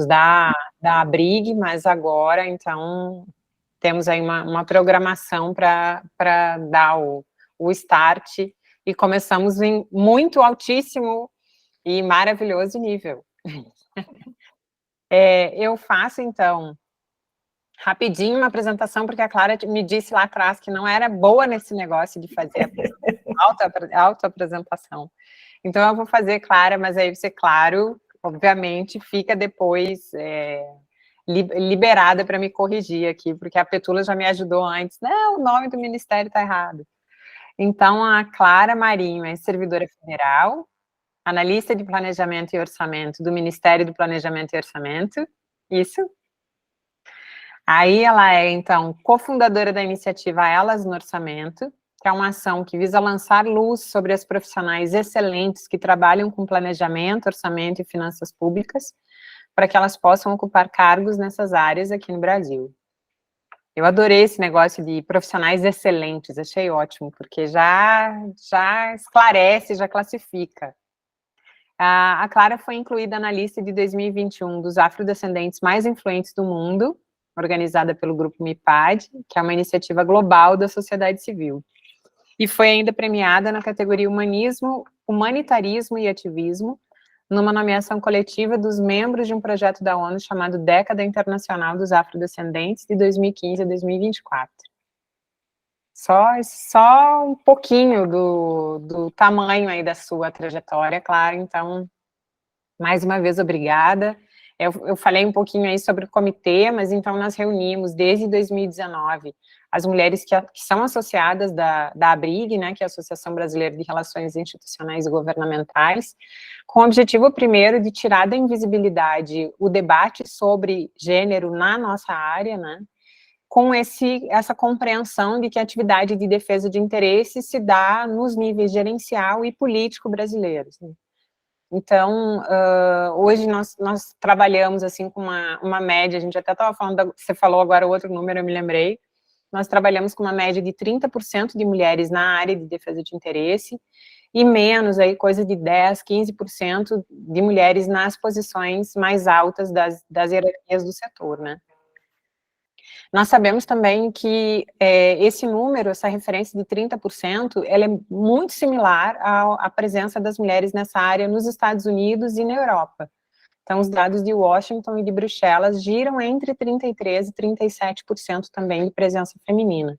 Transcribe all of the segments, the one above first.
da Abrig, mas agora, então, temos aí uma programação para dar o start e começamos em muito altíssimo e maravilhoso nível. Eu faço, então, rapidinho uma apresentação, porque a Clara me disse lá atrás que não era boa nesse negócio de fazer auto-apresentação. Então, eu vou fazer, Clara, mas aí você, claro, obviamente, fica depois liberada para me corrigir aqui, porque a Petula já me ajudou antes. Não, o nome do ministério está errado. Então, a Clara Marinho é servidora federal, analista de planejamento e orçamento do Ministério do Planejamento e Orçamento, isso. Aí ela é, então, cofundadora da iniciativa Elas no Orçamento, que é uma ação que visa lançar luz sobre as profissionais excelentes que trabalham com planejamento, orçamento e finanças públicas, para que elas possam ocupar cargos nessas áreas aqui no Brasil. Eu adorei esse negócio de profissionais excelentes, achei ótimo, porque já esclarece, já classifica. A Clara foi incluída na lista de 2021 dos afrodescendentes mais influentes do mundo, organizada pelo Grupo MIPAD, que é uma iniciativa global da sociedade civil. E foi ainda premiada na categoria Humanismo, Humanitarismo e Ativismo, numa nomeação coletiva dos membros de um projeto da ONU chamado Década Internacional dos Afrodescendentes, de 2015 a 2024. Só um pouquinho do tamanho aí da sua trajetória, claro, então, mais uma vez, obrigada. Eu falei um pouquinho aí sobre o comitê, mas então nós reunimos desde 2019 as mulheres que são associadas da ABRIG, né, que é a Associação Brasileira de Relações Institucionais e Governamentais, com o objetivo, primeiro, de tirar da invisibilidade o debate sobre gênero na nossa área, né, com essa compreensão de que a atividade de defesa de interesse se dá nos níveis gerencial e político brasileiros, né. Então, hoje nós trabalhamos, assim, com uma média, a gente até estava falando, você falou agora outro número, eu me lembrei, nós trabalhamos com uma média de 30% de mulheres na área de defesa de interesse, e menos, aí, coisa de 10%, 15% de mulheres nas posições mais altas das hierarquias do setor, né. Nós sabemos também que esse número, essa referência de 30%, ela é muito similar à presença das mulheres nessa área nos Estados Unidos e na Europa. Então, os dados de Washington e de Bruxelas giram entre 33% e 37% também de presença feminina.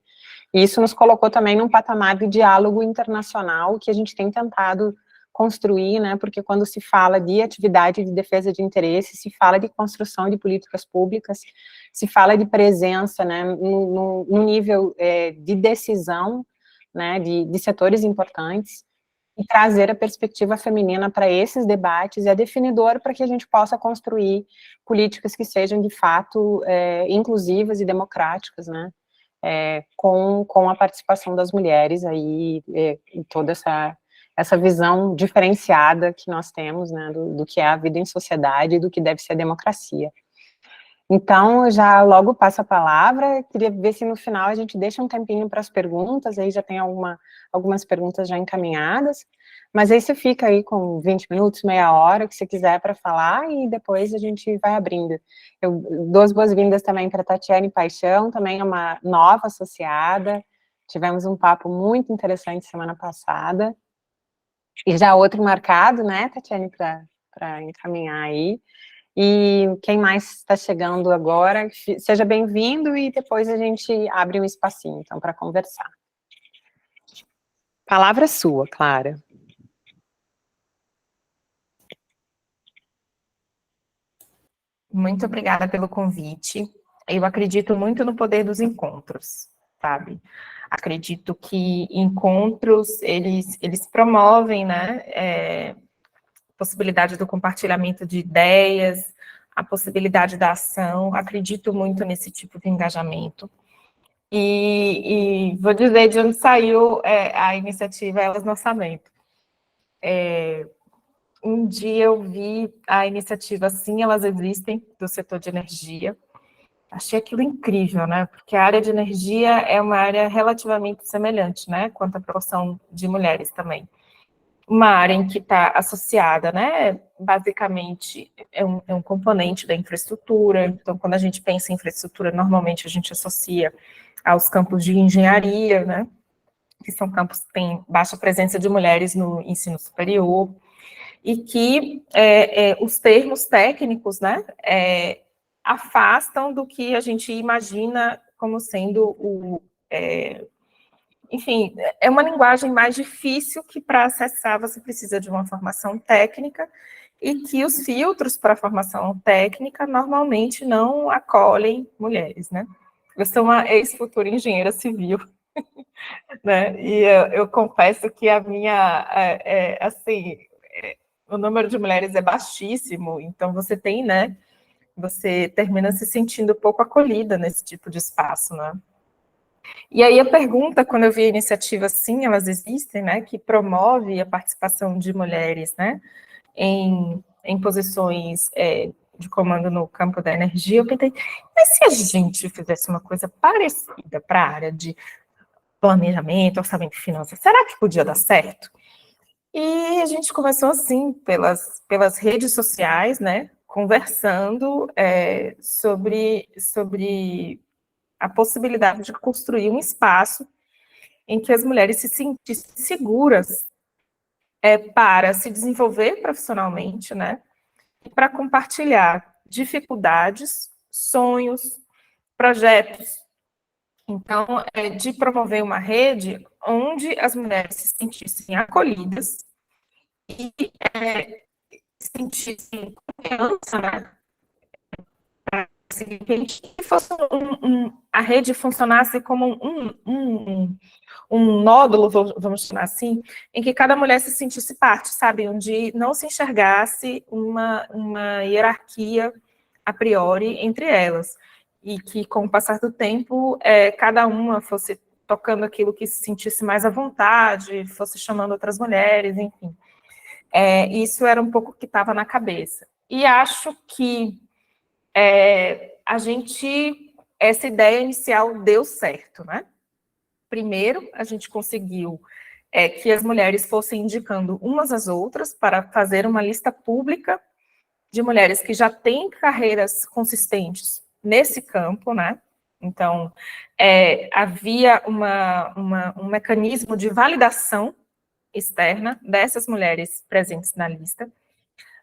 E isso nos colocou também num patamar de diálogo internacional que a gente tem tentado construir, né, porque quando se fala de atividade de defesa de interesse, se fala de construção de políticas públicas, se fala de presença, né, no nível de decisão, né, de setores importantes, e trazer a perspectiva feminina para esses debates é definidor para que a gente possa construir políticas que sejam, de fato, inclusivas e democráticas, né, com a participação das mulheres aí, em toda essa visão diferenciada que nós temos, né, do que é a vida em sociedade e do que deve ser a democracia. Então, já logo passo a palavra, queria ver se no final a gente deixa um tempinho para as perguntas, aí já tem algumas perguntas já encaminhadas, mas aí você fica aí com 20 minutos, meia hora, o que você quiser para falar, e depois a gente vai abrindo. Eu dou as boas-vindas também para a Tatiane Paixão, também é uma nova associada, tivemos um papo muito interessante semana passada, e já outro marcado, né, Tatiane, para encaminhar aí. E quem mais está chegando agora, seja bem-vindo, e depois a gente abre um espacinho, então, para conversar. Palavra sua, Clara. Muito obrigada pelo convite. Eu acredito muito no poder dos encontros, sabe? Acredito que encontros, eles promovem, né, possibilidade do compartilhamento de ideias, a possibilidade da ação. Acredito muito nesse tipo de engajamento. E vou dizer de onde saiu a iniciativa Elas no Orçamento. Um dia eu vi a iniciativa Sim, Elas Existem, do setor de energia. Achei aquilo incrível, né? Porque a área de energia é uma área relativamente semelhante, né? Quanto à proporção de mulheres também. uma área em que está associada, né, basicamente, é um componente da infraestrutura. Então, quando a gente pensa em infraestrutura, normalmente a gente associa aos campos de engenharia, né, que são campos que têm baixa presença de mulheres no ensino superior, e que os termos técnicos, né, afastam do que a gente imagina como sendo enfim, é uma linguagem mais difícil que para acessar você precisa de uma formação técnica e que os filtros para a formação técnica normalmente não acolhem mulheres, né? Eu sou uma ex-futura engenheira civil, né? E eu confesso que a minha, assim, o número de mulheres é baixíssimo, então você tem, né? Você termina se sentindo pouco acolhida nesse tipo de espaço, né? E aí a pergunta, quando eu vi a iniciativa, sim, elas existem, né, que promove a participação de mulheres, né, em posições de comando no campo da energia, eu pensei, mas se a gente fizesse uma coisa parecida para a área de planejamento, orçamento e finanças, será que podia dar certo? E a gente começou assim, pelas redes sociais, né, conversando sobre a possibilidade de construir um espaço em que as mulheres se sentissem seguras para se desenvolver profissionalmente, né, e para compartilhar dificuldades, sonhos, projetos. Então, de promover uma rede onde as mulheres se sentissem acolhidas e sentissem confiança, né, que fosse a rede funcionasse como um nódulo, vamos chamar assim, em que cada mulher se sentisse parte, sabe? Onde não se enxergasse uma hierarquia a priori entre elas. E que, com o passar do tempo, cada uma fosse tocando aquilo que se sentisse mais à vontade, fosse chamando outras mulheres, enfim. Isso era um pouco o que estava na cabeça. E acho que essa ideia inicial deu certo, né? Primeiro, a gente conseguiu que as mulheres fossem indicando umas às outras para fazer uma lista pública de mulheres que já têm carreiras consistentes nesse campo, né? Então, havia um mecanismo de validação externa dessas mulheres presentes na lista.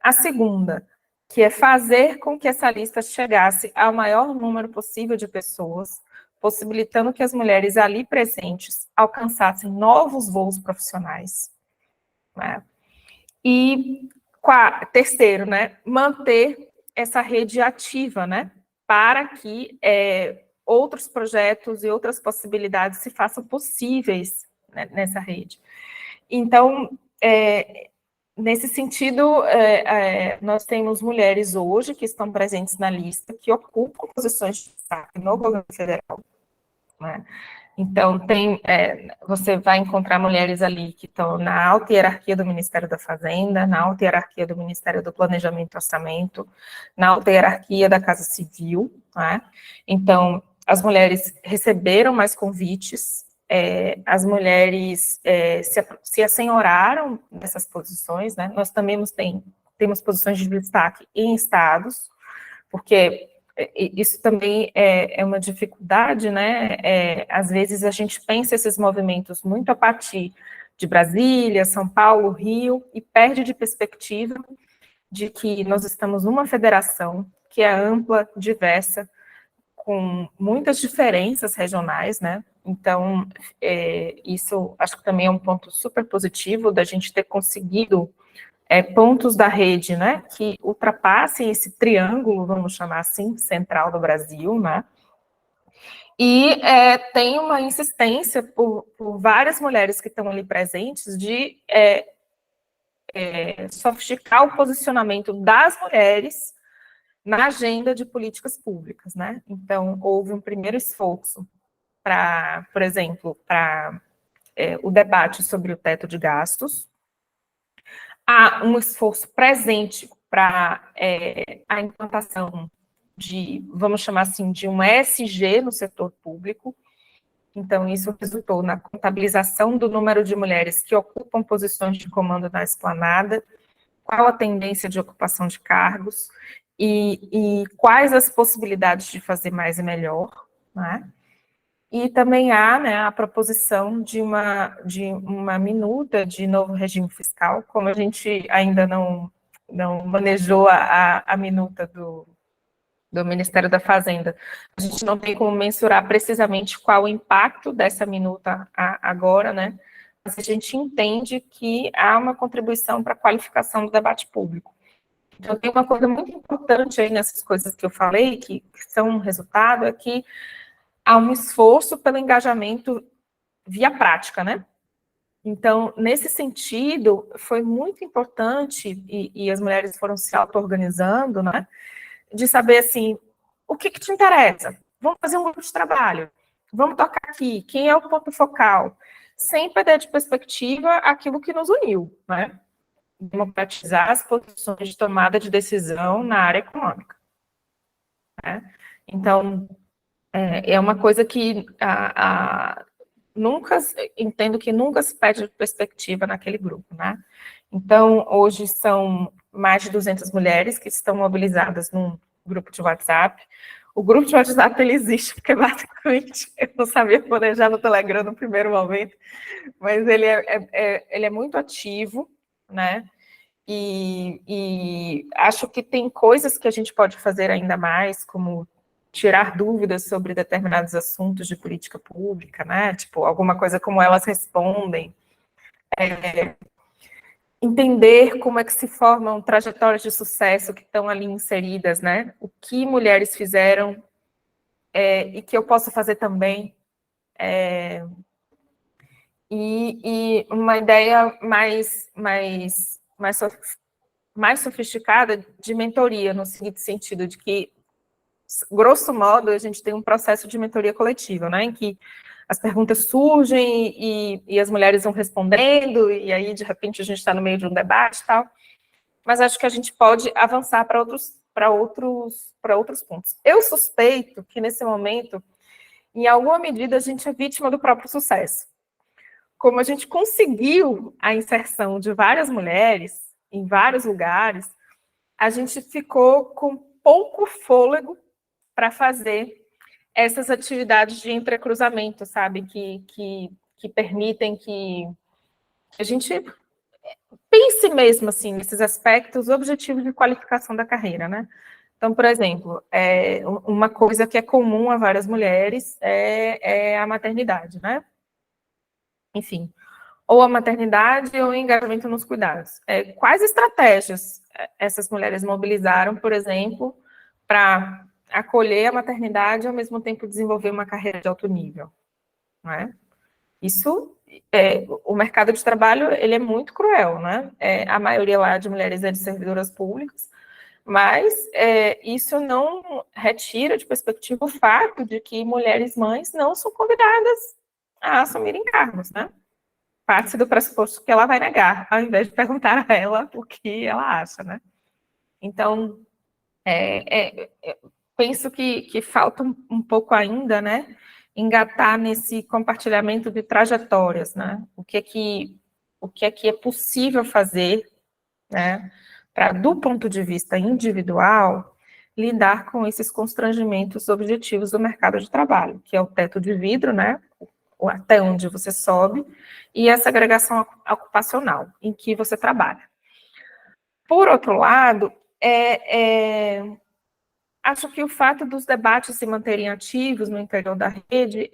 A segunda, que é fazer com que essa lista chegasse ao maior número possível de pessoas, possibilitando que as mulheres ali presentes alcançassem novos voos profissionais. Né? E terceiro, né, manter essa rede ativa, né, para que outros projetos e outras possibilidades se façam possíveis, né, nessa rede. Então, nesse sentido, nós temos mulheres hoje que estão presentes na lista, que ocupam posições de destaque no governo federal, né? Então, você vai encontrar mulheres ali que estão na alta hierarquia do Ministério da Fazenda, na alta hierarquia do Ministério do Planejamento e Orçamento, na alta hierarquia da Casa Civil, né? Então, as mulheres receberam mais convites, as mulheres se assenhoraram dessas posições, né? Nós também temos posições de destaque em estados, porque isso também é uma dificuldade, né? Às vezes a gente pensa esses movimentos muito a partir de Brasília, São Paulo, Rio, e perde de perspectiva de que nós estamos numa federação que é ampla, diversa, com muitas diferenças regionais, né? Então, isso acho que também é um ponto super positivo da gente ter conseguido pontos da rede, né, que ultrapassem esse triângulo, vamos chamar assim, central do Brasil, né, e tem uma insistência por várias mulheres que estão ali presentes de sofisticar o posicionamento das mulheres na agenda de políticas públicas, né, então houve um primeiro esforço para, por exemplo, para o debate sobre o teto de gastos. Há um esforço presente para a implantação de, vamos chamar assim, de um ESG no setor público, Então, isso resultou na contabilização do número de mulheres que ocupam posições de comando na esplanada, qual a tendência de ocupação de cargos e quais as possibilidades de fazer mais e melhor, né? E também há, né, a proposição de uma minuta de novo regime fiscal, como a gente ainda não manejou a minuta do Ministério da Fazenda. A gente não tem como mensurar precisamente qual o impacto dessa minuta agora, né? Mas a gente entende que há uma contribuição para a qualificação do debate público. Então, tem uma coisa muito importante aí nessas coisas que eu falei, que são um resultado, é que há um esforço pelo engajamento via prática, né? Então, nesse sentido, foi muito importante, e as mulheres foram se auto-organizando, né? De saber, assim, o que te interessa? Vamos fazer um grupo de trabalho. Vamos tocar aqui. Quem é o ponto focal? Sem perder de perspectiva aquilo que nos uniu, né? Democratizar as posições de tomada de decisão na área econômica, né? Então, é uma coisa que nunca, entendo que nunca se perde de perspectiva naquele grupo, né? Então, hoje são mais de 200 mulheres que estão mobilizadas num grupo de WhatsApp. O grupo de WhatsApp, ele existe, porque basicamente eu não sabia planejar no Telegram no primeiro momento, mas ele é muito ativo, né? E acho que tem coisas que a gente pode fazer ainda mais, como tirar dúvidas sobre determinados assuntos de política pública, né? Tipo, alguma coisa como elas respondem. Entender como é que se formam trajetórias de sucesso que estão ali inseridas, né? O que mulheres fizeram e que eu posso fazer também. E uma ideia mais sofisticada de mentoria, no seguinte sentido, de que, grosso modo, a gente tem um processo de mentoria coletiva, né, em que as perguntas surgem e as mulheres vão respondendo, e aí, de repente, a gente está no meio de um debate e tal, mas acho que a gente pode avançar para outros pontos. Eu suspeito que, nesse momento, em alguma medida, a gente é vítima do próprio sucesso. Como a gente conseguiu a inserção de várias mulheres em vários lugares, a gente ficou com pouco fôlego para fazer essas atividades de entrecruzamento, sabe? Que permitem que a gente pense mesmo, assim, nesses aspectos objetivos de qualificação da carreira, né? Então, por exemplo, uma coisa que é comum a várias mulheres é a maternidade, né? Enfim, ou a maternidade ou o engajamento nos cuidados. Quais estratégias essas mulheres mobilizaram, por exemplo, para acolher a maternidade e, ao mesmo tempo, desenvolver uma carreira de alto nível? Não é? Isso, o mercado de trabalho, ele é muito cruel, né? A maioria lá de mulheres é de servidoras públicas, mas isso não retira de perspectiva o fato de que mulheres mães não são convidadas a assumirem cargos, né? Parte do pressuposto que ela vai negar, ao invés de perguntar a ela o que ela acha, né? Então, penso que falta um pouco ainda, né, engatar nesse compartilhamento de trajetórias, né? O que é que é possível fazer, né, para, do ponto de vista individual, lidar com esses constrangimentos objetivos do mercado de trabalho, que é o teto de vidro, né, até onde você sobe, e essa agregação ocupacional, em que você trabalha. Por outro lado, acho que o fato dos debates se manterem ativos no interior da rede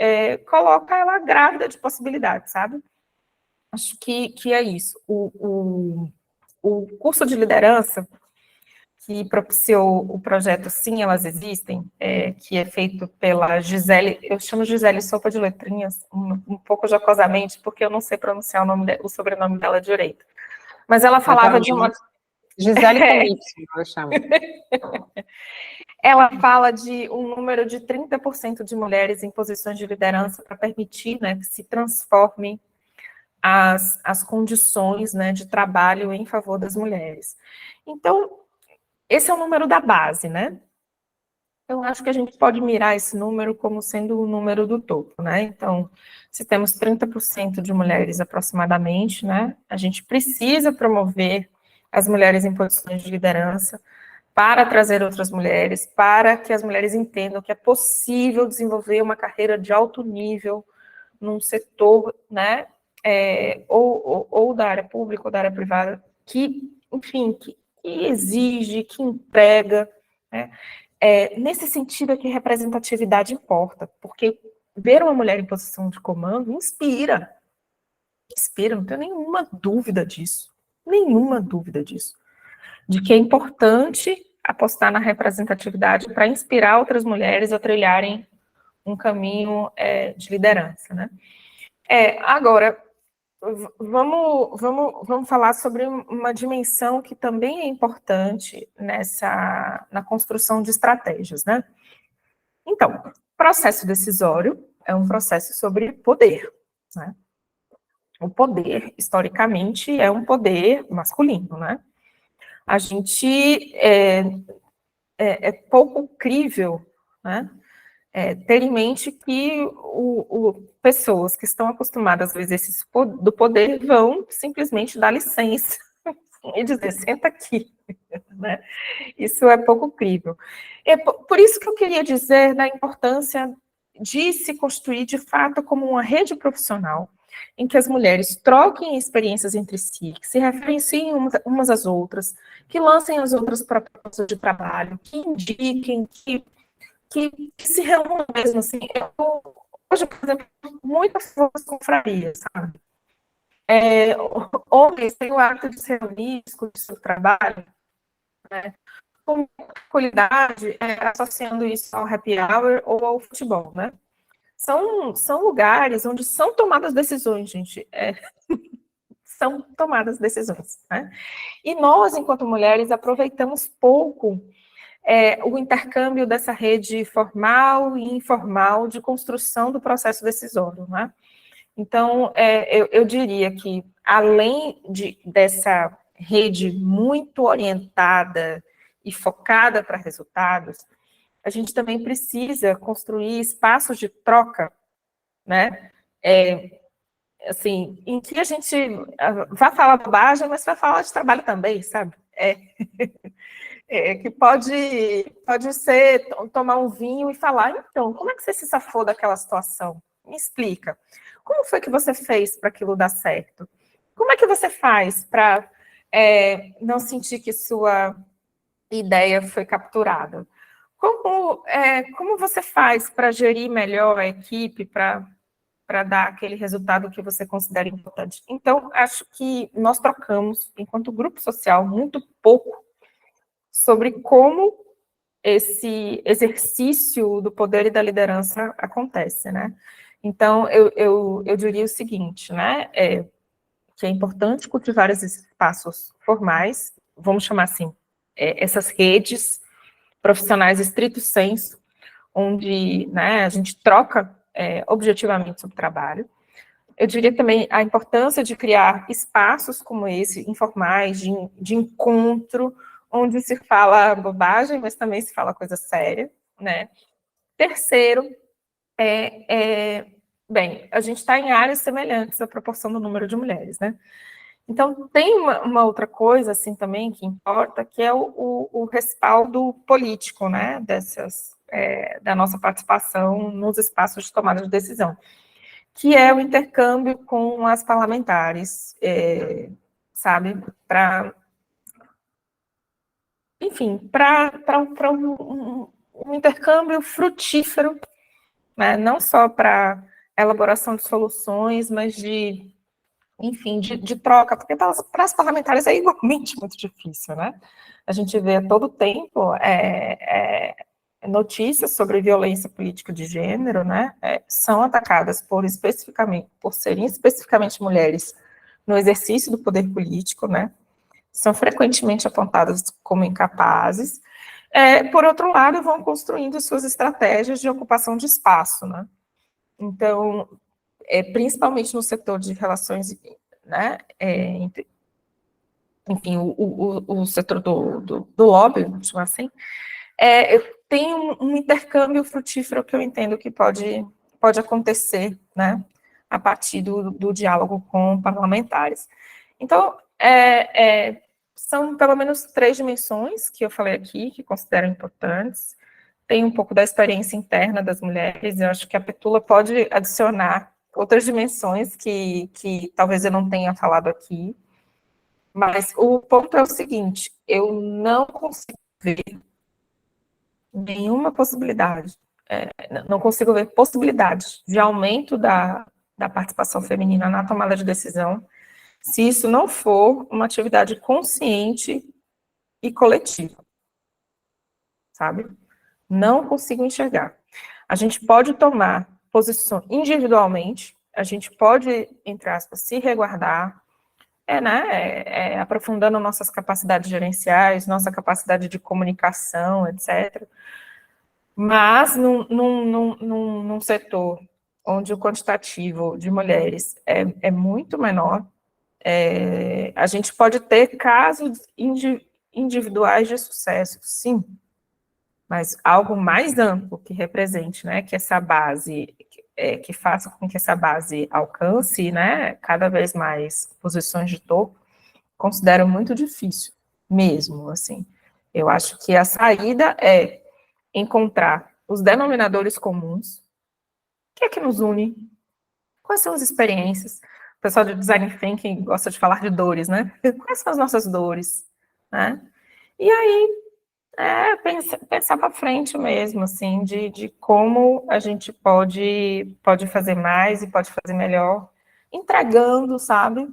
coloca ela grávida de possibilidades, sabe? Acho que é isso. O curso de liderança que propiciou o projeto Sim, Elas Existem, que é feito pela Gisele, eu chamo Gisele Sopa de Letrinhas, um pouco jocosamente, porque eu não sei pronunciar o sobrenome dela direito. Mas ela falava de uma... Gisele com Y, eu chamo. Ela fala de um número de 30% de mulheres em posições de liderança para permitir, né, que se transformem as condições, né, de trabalho em favor das mulheres. Então, esse é o número da base, né? Eu acho que a gente pode mirar esse número como sendo o número do topo, né? Então, se temos 30% de mulheres aproximadamente, né? A gente precisa promover as mulheres em posições de liderança para trazer outras mulheres, para que as mulheres entendam que é possível desenvolver uma carreira de alto nível num setor, né? Ou da área pública ou da área privada, que, enfim, que exige, que entrega, né? Nesse sentido é que representatividade importa, porque ver uma mulher em posição de comando inspira, não tenho nenhuma dúvida disso, de que é importante apostar na representatividade para inspirar outras mulheres a trilharem um caminho de liderança, né? Agora, vamos falar sobre uma dimensão que também é importante na construção de estratégias, né? Então, processo decisório é um processo sobre poder, né? O poder, historicamente, é um poder masculino, né? A gente é pouco crível, né? Ter em mente que pessoas que estão acostumadas ao exercício do poder vão simplesmente dar licença e dizer, senta aqui, né? Isso é pouco crível. Por isso que eu queria dizer da importância de se construir, de fato, como uma rede profissional, em que as mulheres troquem experiências entre si, que se referenciem umas às outras, que lancem as outras para propostas de trabalho, que indiquem, que se reúnam mesmo, assim. Hoje, por exemplo, muitas confrarias, sabe? Homens têm o hábito de se reunir, discutir sobre trabalho, né? Com qualidade, associando isso ao happy hour ou ao futebol, né? São lugares onde são tomadas decisões, gente. São tomadas decisões, né? E nós, enquanto mulheres, aproveitamos pouco o intercâmbio dessa rede formal e informal de construção do processo decisório, né? Então, eu diria que, além dessa rede muito orientada e focada para resultados, a gente também precisa construir espaços de troca, né? Assim, em que a gente vai falar bobagem, mas vai falar de trabalho também, sabe? Que pode ser tomar um vinho e falar, então, como é que você se safou daquela situação? Me explica. Como foi que você fez para aquilo dar certo? Como é que você faz para não sentir que sua ideia foi capturada? Como você faz para gerir melhor a equipe, para dar aquele resultado que você considera importante? Então, acho que nós trocamos, enquanto grupo social, muito pouco sobre como esse exercício do poder e da liderança acontece, né? Então, eu diria o seguinte, né? Que é importante cultivar esses espaços formais, vamos chamar assim, essas redes profissionais estrito sensu, onde, né, a gente troca objetivamente sobre o trabalho. Eu diria também a importância de criar espaços como esse, informais, de encontro, onde se fala bobagem, mas também se fala coisa séria, né? Terceiro, bem, a gente está em áreas semelhantes à proporção do número de mulheres, né? Então, tem uma outra coisa, assim, também, que importa, que é o respaldo político, né, da nossa participação nos espaços de tomada de decisão, que é o intercâmbio com as parlamentares, sabe, enfim, para um intercâmbio frutífero, né, não só para elaboração de soluções, mas enfim, de troca, porque para as parlamentares é igualmente muito difícil, né? A gente vê a todo tempo notícias sobre violência política de gênero, né? São atacadas por serem especificamente mulheres no exercício do poder político, né? São frequentemente apontadas como incapazes. Por outro lado, vão construindo suas estratégias de ocupação de espaço, né? Então, principalmente no setor de relações, né, enfim, o setor do lobby, vamos chamar assim, tem um intercâmbio frutífero que eu entendo que pode acontecer, né, a partir do diálogo com parlamentares. Então, são pelo menos 3 dimensões que eu falei aqui, que considero importantes. Tem um pouco da experiência interna das mulheres, eu acho que a Petula pode adicionar outras dimensões que talvez eu não tenha falado aqui, mas o ponto é o seguinte, eu não consigo ver nenhuma possibilidade, não consigo ver possibilidades de aumento da participação feminina na tomada de decisão, se isso não for uma atividade consciente e coletiva, sabe? Não consigo enxergar. A gente pode tomar posição individualmente, a gente pode, entre aspas, se resguardar, aprofundando nossas capacidades gerenciais, nossa capacidade de comunicação, etc. Mas num setor onde o quantitativo de mulheres é muito menor, a gente pode ter casos individuais de sucesso, sim, mas algo mais amplo que represente, né, que essa base, que faça com que essa base alcance, né, cada vez mais posições de topo, considero muito difícil, mesmo, assim. Eu acho que a saída é encontrar os denominadores comuns, o que é que nos une, quais são as experiências, o pessoal de Design Thinking gosta de falar de dores, né, quais são as nossas dores, né, e aí, pensar para frente mesmo, assim, de como a gente pode fazer mais e pode fazer melhor, entregando, sabe?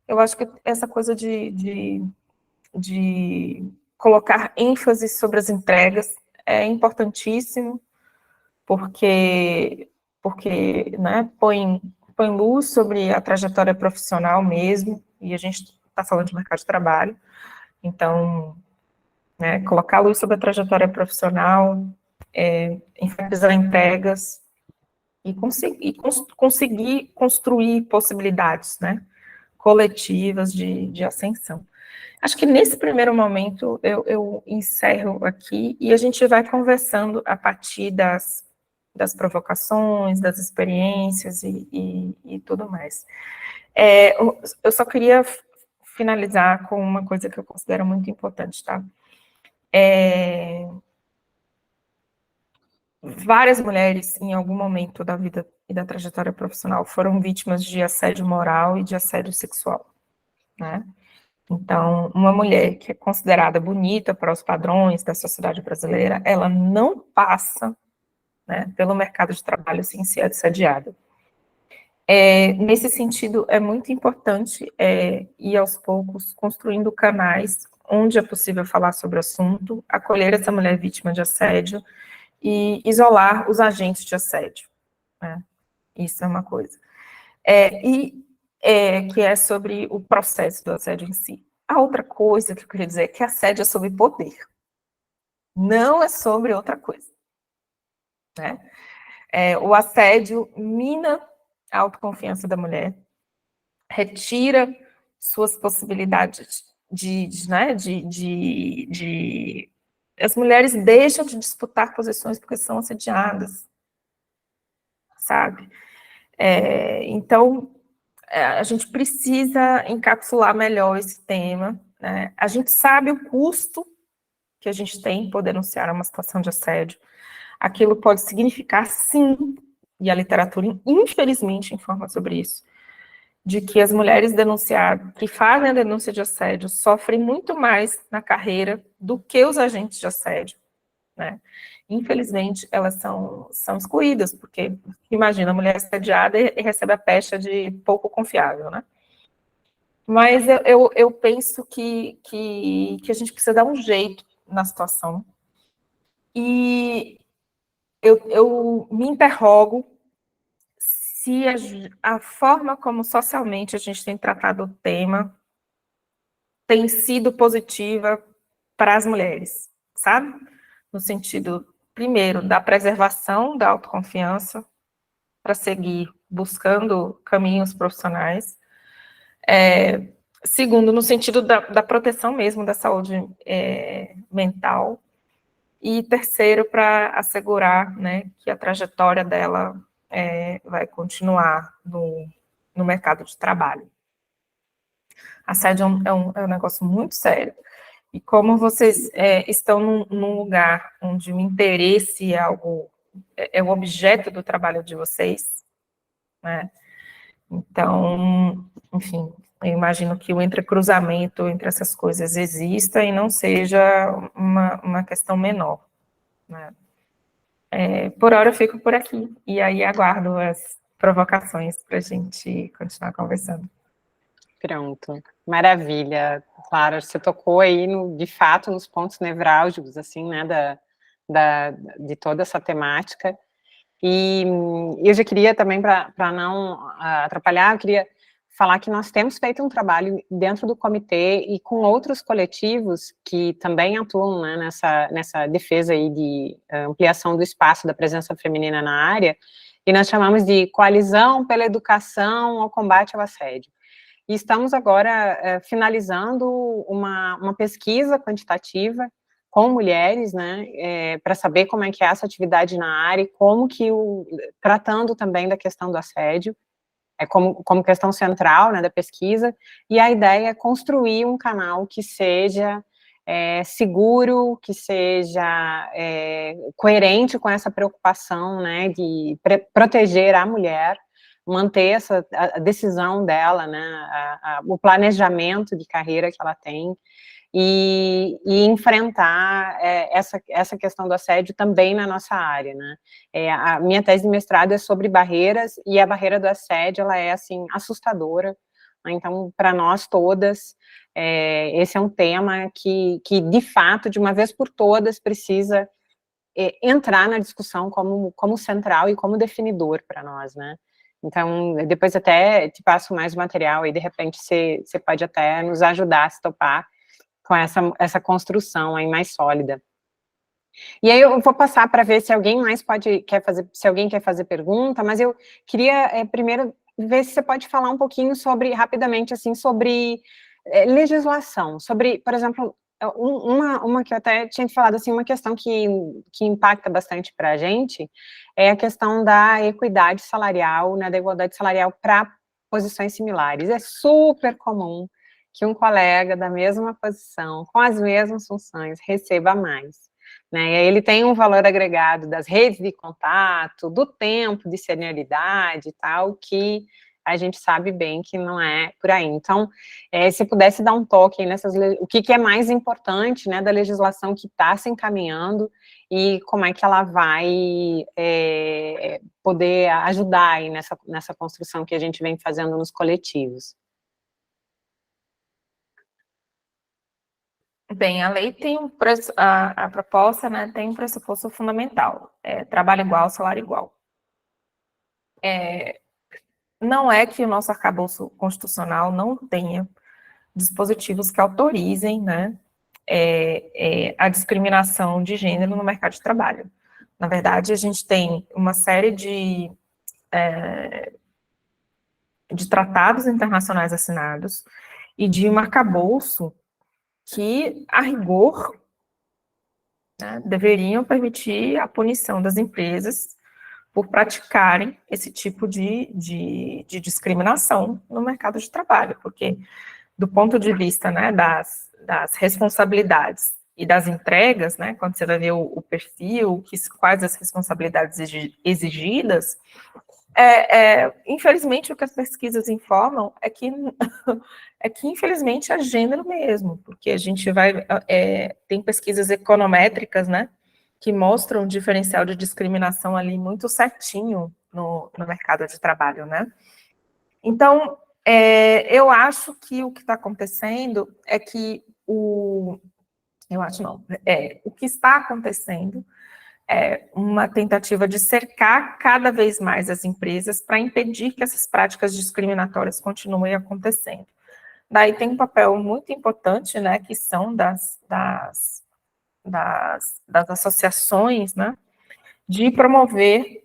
Eu acho que essa coisa de colocar ênfase sobre as entregas é importantíssimo, porque né, põe luz sobre a trajetória profissional mesmo, e a gente está falando de mercado de trabalho, então, né, colocar luz sobre a trajetória profissional, enfatizar entregas, e conseguir construir possibilidades, né, coletivas de ascensão. Acho que nesse primeiro momento eu encerro aqui e a gente vai conversando a partir das provocações, das experiências e tudo mais. Eu só queria finalizar com uma coisa que eu considero muito importante, tá? Várias mulheres, em algum momento da vida e da trajetória profissional, foram vítimas de assédio moral e de assédio sexual, né? Então, uma mulher que é considerada bonita para os padrões da sociedade brasileira, ela não passa, né, pelo mercado de trabalho sem ser assediada. Nesse sentido, é muito importante ir aos poucos construindo canais onde é possível falar sobre o assunto, acolher essa mulher vítima de assédio e isolar os agentes de assédio, né? Isso é uma coisa. Que é sobre o processo do assédio em si. A outra coisa que eu queria dizer é que assédio é sobre poder. Não é sobre outra coisa, né? O assédio mina a autoconfiança da mulher, retira suas possibilidades as mulheres deixam de disputar posições porque são assediadas, sabe? Então, a gente precisa encapsular melhor esse tema, né? A gente sabe o custo que a gente tem por denunciar uma situação de assédio. Aquilo pode significar, sim, e a literatura, infelizmente, informa sobre isso, de que as mulheres denunciadas, que fazem a denúncia de assédio, sofrem muito mais na carreira do que os agentes de assédio, né? Infelizmente, elas são excluídas, porque, imagina, a mulher assediada e recebe a pecha de pouco confiável, né? Mas eu penso que a gente precisa dar um jeito na situação. E eu me interrogo se a forma como socialmente a gente tem tratado o tema tem sido positiva para as mulheres, sabe? No sentido, primeiro, da preservação da autoconfiança, para seguir buscando caminhos profissionais. Segundo, no sentido da proteção mesmo da saúde mental. e terceiro, para assegurar, né, que a trajetória dela vai continuar no mercado de trabalho. Assédio é um negócio muito sério. E como vocês estão num lugar onde o interesse é o objeto do trabalho de vocês, né? Então, enfim, eu imagino que o entrecruzamento entre essas coisas exista e não seja uma questão menor, né? Por hora eu fico por aqui, e aí aguardo as provocações para a gente continuar conversando. Pronto, maravilha. Clara, você tocou aí, de fato, nos pontos nevrálgicos, assim, né, de toda essa temática. E eu já queria também, para não atrapalhar, eu queria falar que nós temos feito um trabalho dentro do comitê e com outros coletivos que também atuam, né, nessa defesa aí de ampliação do espaço da presença feminina na área, e nós chamamos de Coalizão pela Educação ao Combate ao Assédio. E estamos agora finalizando uma pesquisa quantitativa com mulheres, né, para saber como é que é essa atividade na área e como que tratando também da questão do assédio, como questão central, né, da pesquisa, e a ideia é construir um canal que seja seguro, que seja coerente com essa preocupação, né, de proteger a mulher, manter a decisão dela, né, o planejamento de carreira que ela tem, e enfrentar essa questão do assédio também na nossa área, né. A minha tese de mestrado é sobre barreiras, e a barreira do assédio, ela é, assim, assustadora, né, então, para nós todas, esse é um tema que, de fato, de uma vez por todas, precisa entrar na discussão como central e como definidor para nós, né. Então, depois até te passo mais material, e de repente você pode até nos ajudar, se topar, com essa construção aí mais sólida. E aí eu vou passar para ver se alguém mais se alguém quer fazer pergunta, mas eu queria primeiro ver se você pode falar um pouquinho rapidamente, assim, sobre legislação, sobre, por exemplo, uma que eu até tinha falado, assim, uma questão que impacta bastante para a gente, é a questão da equidade salarial, né, da igualdade salarial para posições similares. É super comum que um colega da mesma posição, com as mesmas funções, receba mais, né? E aí ele tem um valor agregado das redes de contato, do tempo de senioridade e tal, que a gente sabe bem que não é por aí. Então, se pudesse dar um toque aí o que é mais importante, né, da legislação que está se encaminhando e como é que ela vai poder ajudar aí nessa construção que a gente vem fazendo nos coletivos. Bem, a lei tem a proposta, né, tem um pressuposto fundamental, trabalho igual, salário igual. Não é que o nosso arcabouço constitucional não tenha dispositivos que autorizem, né, a discriminação de gênero no mercado de trabalho. Na verdade, a gente tem uma série de tratados internacionais assinados e de um arcabouço que, a rigor, né, deveriam permitir a punição das empresas por praticarem esse tipo de discriminação no mercado de trabalho, porque, do ponto de vista, né, das responsabilidades e das entregas, né, quando você vai ver o perfil, quais as responsabilidades exigidas, infelizmente, o que as pesquisas informam é que infelizmente, é gênero mesmo, porque a gente tem pesquisas econométricas, né, que mostram um diferencial de discriminação ali muito certinho no mercado de trabalho, né. Então, eu acho que o que está acontecendo é que o que está acontecendo uma tentativa de cercar cada vez mais as empresas para impedir que essas práticas discriminatórias continuem acontecendo. Daí tem um papel muito importante, né, que são das associações, né, de promover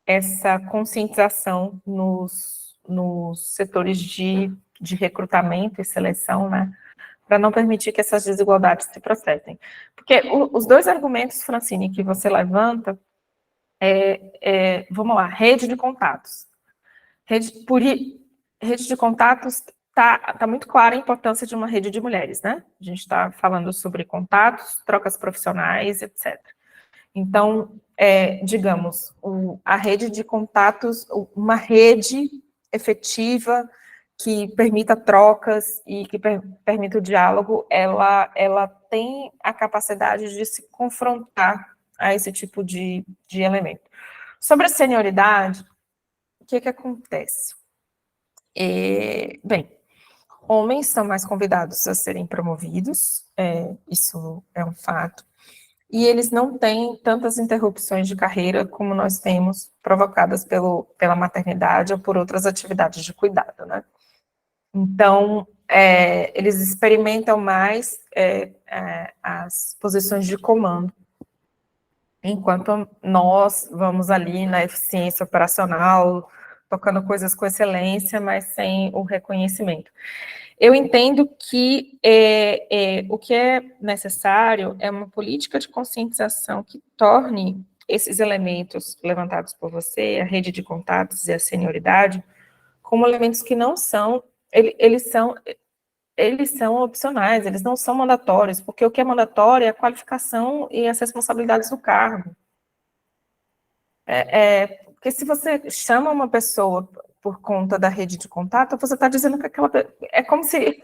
essa conscientização nos setores de recrutamento e seleção, né, para não permitir que essas desigualdades se processem. Porque os dois argumentos, Francine, que você levanta, vamos lá, rede de contatos. Rede de contatos, tá muito clara a importância de uma rede de mulheres, né? A gente está falando sobre contatos, trocas profissionais, etc. Então, digamos, a rede de contatos, uma rede efetiva que permita trocas e que permita o diálogo, ela tem a capacidade de se confrontar a esse tipo de elemento. Sobre a senioridade, o que acontece? Bem, homens são mais convidados a serem promovidos, isso é um fato, e eles não têm tantas interrupções de carreira como nós temos, provocadas pela maternidade ou por outras atividades de cuidado, né? Então, eles experimentam mais as posições de comando, enquanto nós vamos ali na eficiência operacional, tocando coisas com excelência, mas sem o reconhecimento. Eu entendo que o que é necessário é uma política de conscientização que torne esses elementos levantados por você, a rede de contatos e a senioridade, como elementos que não são, eles são opcionais, eles não são mandatórios, porque o que é mandatório é a qualificação e as responsabilidades do cargo. Porque se você chama uma pessoa por conta da rede de contato, você está dizendo que aquela... É como se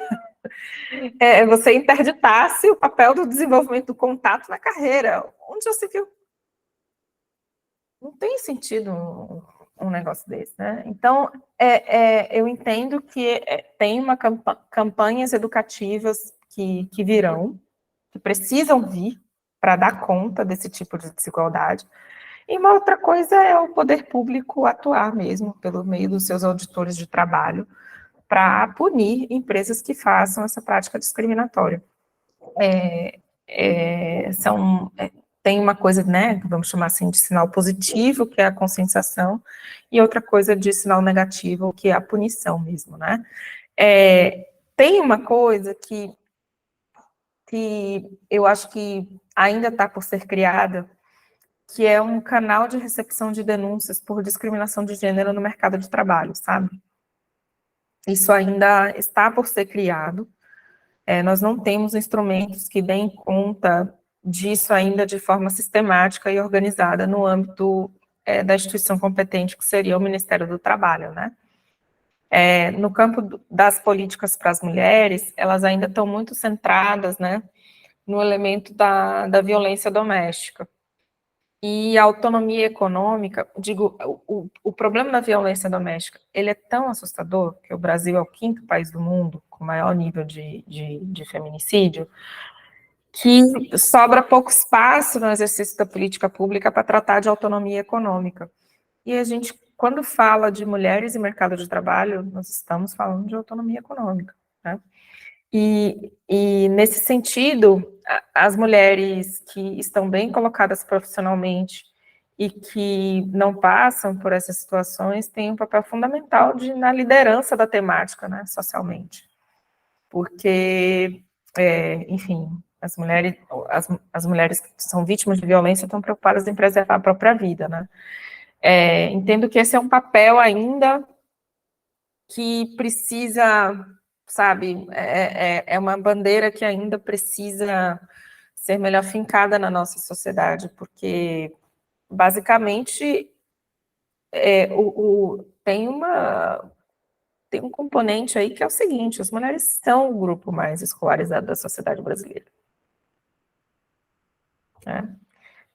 você interditasse o papel do desenvolvimento do contato na carreira. Onde já se viu? Não tem sentido um negócio desse, né? Então, eu entendo que tem campanhas educativas que virão, que precisam vir para dar conta desse tipo de desigualdade. E uma outra coisa é o poder público atuar mesmo, pelo meio dos seus auditores de trabalho, para punir empresas que façam essa prática discriminatória. Tem uma coisa, né, vamos chamar assim, de sinal positivo, que é a conscientização, e outra coisa de sinal negativo, que é a punição mesmo, né. Tem uma coisa que eu acho que ainda está por ser criada, que é um canal de recepção de denúncias por discriminação de gênero no mercado de trabalho, sabe? Isso ainda está por ser criado. Nós não temos instrumentos que deem conta disso ainda de forma sistemática e organizada no âmbito da instituição competente, que seria o Ministério do Trabalho, né? No campo das políticas para as mulheres, elas ainda estão muito centradas, né, no elemento da violência doméstica. E a autonomia econômica, digo, o problema da violência doméstica, ele é tão assustador, que o Brasil é o 5º país do mundo com maior nível de feminicídio, que sobra pouco espaço no exercício da política pública para tratar de autonomia econômica. E a gente, quando fala de mulheres e mercado de trabalho, nós estamos falando de autonomia econômica, né? E nesse sentido, as mulheres que estão bem colocadas profissionalmente e que não passam por essas situações têm um papel fundamental na liderança da temática, né, socialmente. Porque, enfim, as mulheres que são vítimas de violência estão preocupadas em preservar a própria vida, né. Entendo que esse é um papel ainda que precisa, sabe, é uma bandeira que ainda precisa ser melhor fincada na nossa sociedade, porque, basicamente, tem um componente aí que é o seguinte: as mulheres são o grupo mais escolarizado da sociedade brasileira. Né?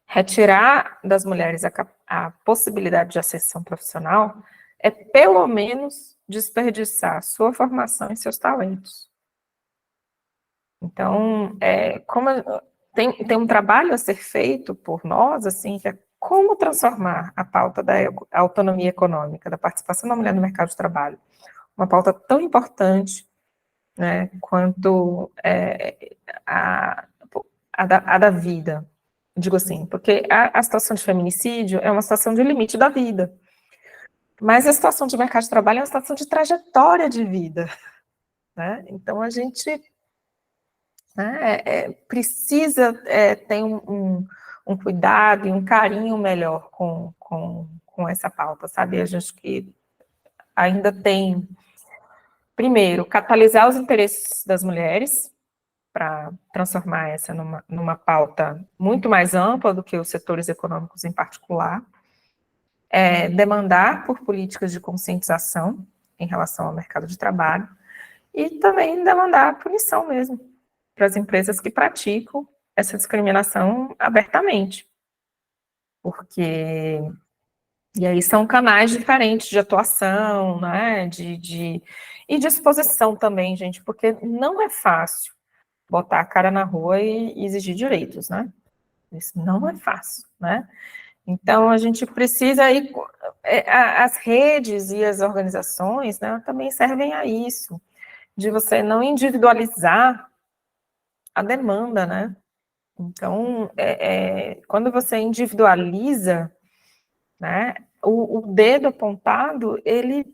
Retirar das mulheres a possibilidade de ascensão profissional é, pelo menos, desperdiçar sua formação e seus talentos. Então, tem um trabalho a ser feito por nós, assim, que é como transformar a pauta da autonomia econômica, da participação da mulher no mercado de trabalho, uma pauta tão importante, né, quanto a da vida. Digo assim, porque a situação de feminicídio é uma situação de limite da vida. Mas a situação de mercado de trabalho é uma situação de trajetória de vida, né? Então, a gente né? Precisa ter um cuidado e um carinho melhor com essa pauta, sabe? A gente que ainda tem, primeiro, catalisar os interesses das mulheres, para transformar essa numa pauta muito mais ampla do que os setores econômicos em particular, demandar por políticas de conscientização em relação ao mercado de trabalho, e também demandar punição mesmo para as empresas que praticam essa discriminação abertamente, porque e aí são canais diferentes de atuação, né, e de exposição também, gente, porque não é fácil botar a cara na rua e exigir direitos, né? Isso não é fácil, né? Então, a gente precisa ir... As redes e as organizações, né, também servem a isso, de você não individualizar a demanda, né? Então, quando você individualiza, né, o dedo apontado, ele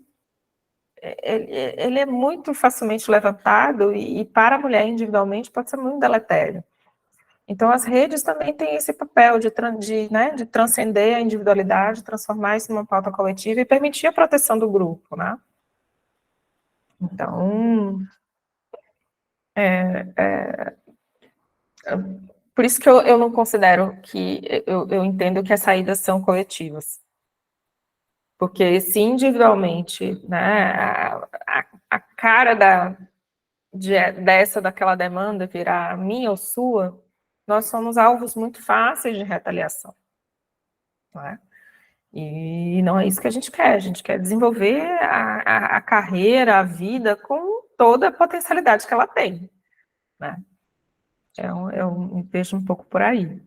é muito facilmente levantado e para a mulher individualmente pode ser muito deletério. Então, as redes também têm esse papel de transcender a individualidade, transformar isso numa pauta coletiva e permitir a proteção do grupo, né? Então, por isso que eu não considero que, eu entendo que as saídas são coletivas. Porque se individualmente, né, a cara daquela demanda virar minha ou sua, nós somos alvos muito fáceis de retaliação, não é? E não é isso que a gente quer desenvolver a carreira, a vida, com toda a potencialidade que ela tem, né? Eu me vejo um pouco por aí.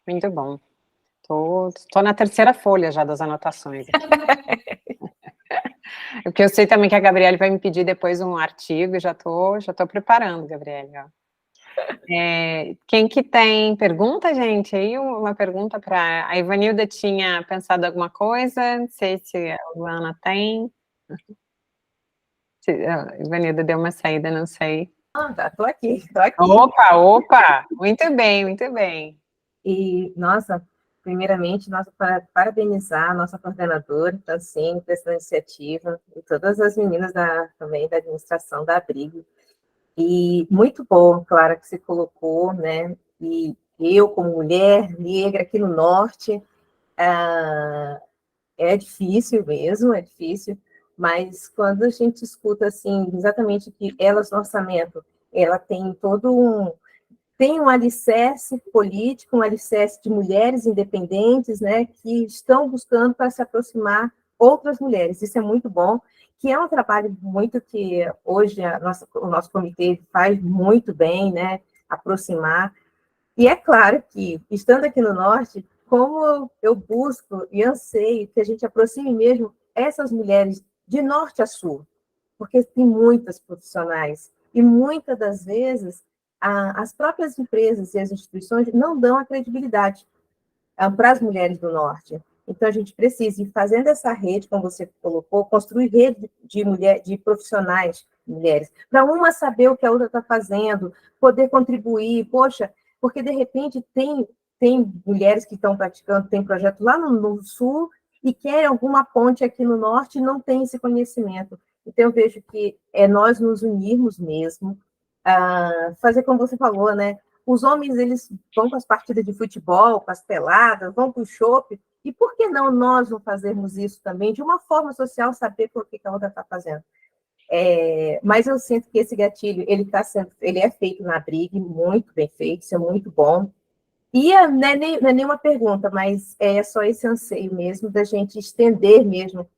Muito bom. Tô na terceira folha já das anotações. Porque eu sei também que a Gabriele vai me pedir depois um artigo, e já tô preparando, Gabriele. Quem que tem pergunta, gente? Aí uma pergunta para a Ivanilda tinha pensado alguma coisa, não sei se a Luana tem. A Ivanilda deu uma saída, não sei. Tá, tô aqui, tô aqui. Opa, muito bem, muito bem. E, nossa, primeiramente, parabenizar a nossa coordenadora, Francine, por essa iniciativa, e todas as meninas também da administração da Abrigo. E muito bom, Clara, que você colocou, né? E eu, como mulher negra aqui no Norte, é difícil mesmo, é difícil, mas quando a gente escuta, assim, exatamente que elas, no orçamento, ela tem tem um alicerce político, um alicerce de mulheres independentes, né, que estão buscando para se aproximar outras mulheres. Isso é muito bom, que é um trabalho muito que hoje o nosso comitê faz muito bem, né, aproximar. E é claro que, estando aqui no Norte, como eu busco e anseio que a gente aproxime mesmo essas mulheres de norte a sul, porque tem muitas profissionais, e muitas das vezes as próprias empresas e as instituições não dão a credibilidade para as mulheres do Norte. Então, a gente precisa ir fazendo essa rede, como você colocou, construir rede de profissionais, mulheres, para uma saber o que a outra está fazendo, poder contribuir, poxa, porque, de repente, tem mulheres que estão praticando, tem projeto lá no Sul, e querem alguma ponte aqui no Norte e não tem esse conhecimento. Então, eu vejo que é nós nos unirmos mesmo, fazer como você falou, né? Os homens, eles vão para as partidas de futebol, para as peladas, vão para o shopping, e por que não nós não fazermos isso também, de uma forma social, saber por que a outra está fazendo? Mas eu sinto que esse gatilho, ele é feito na Brigue, muito bem feito, isso é muito bom. E não é nenhuma pergunta, mas é só esse anseio mesmo da gente estender mesmo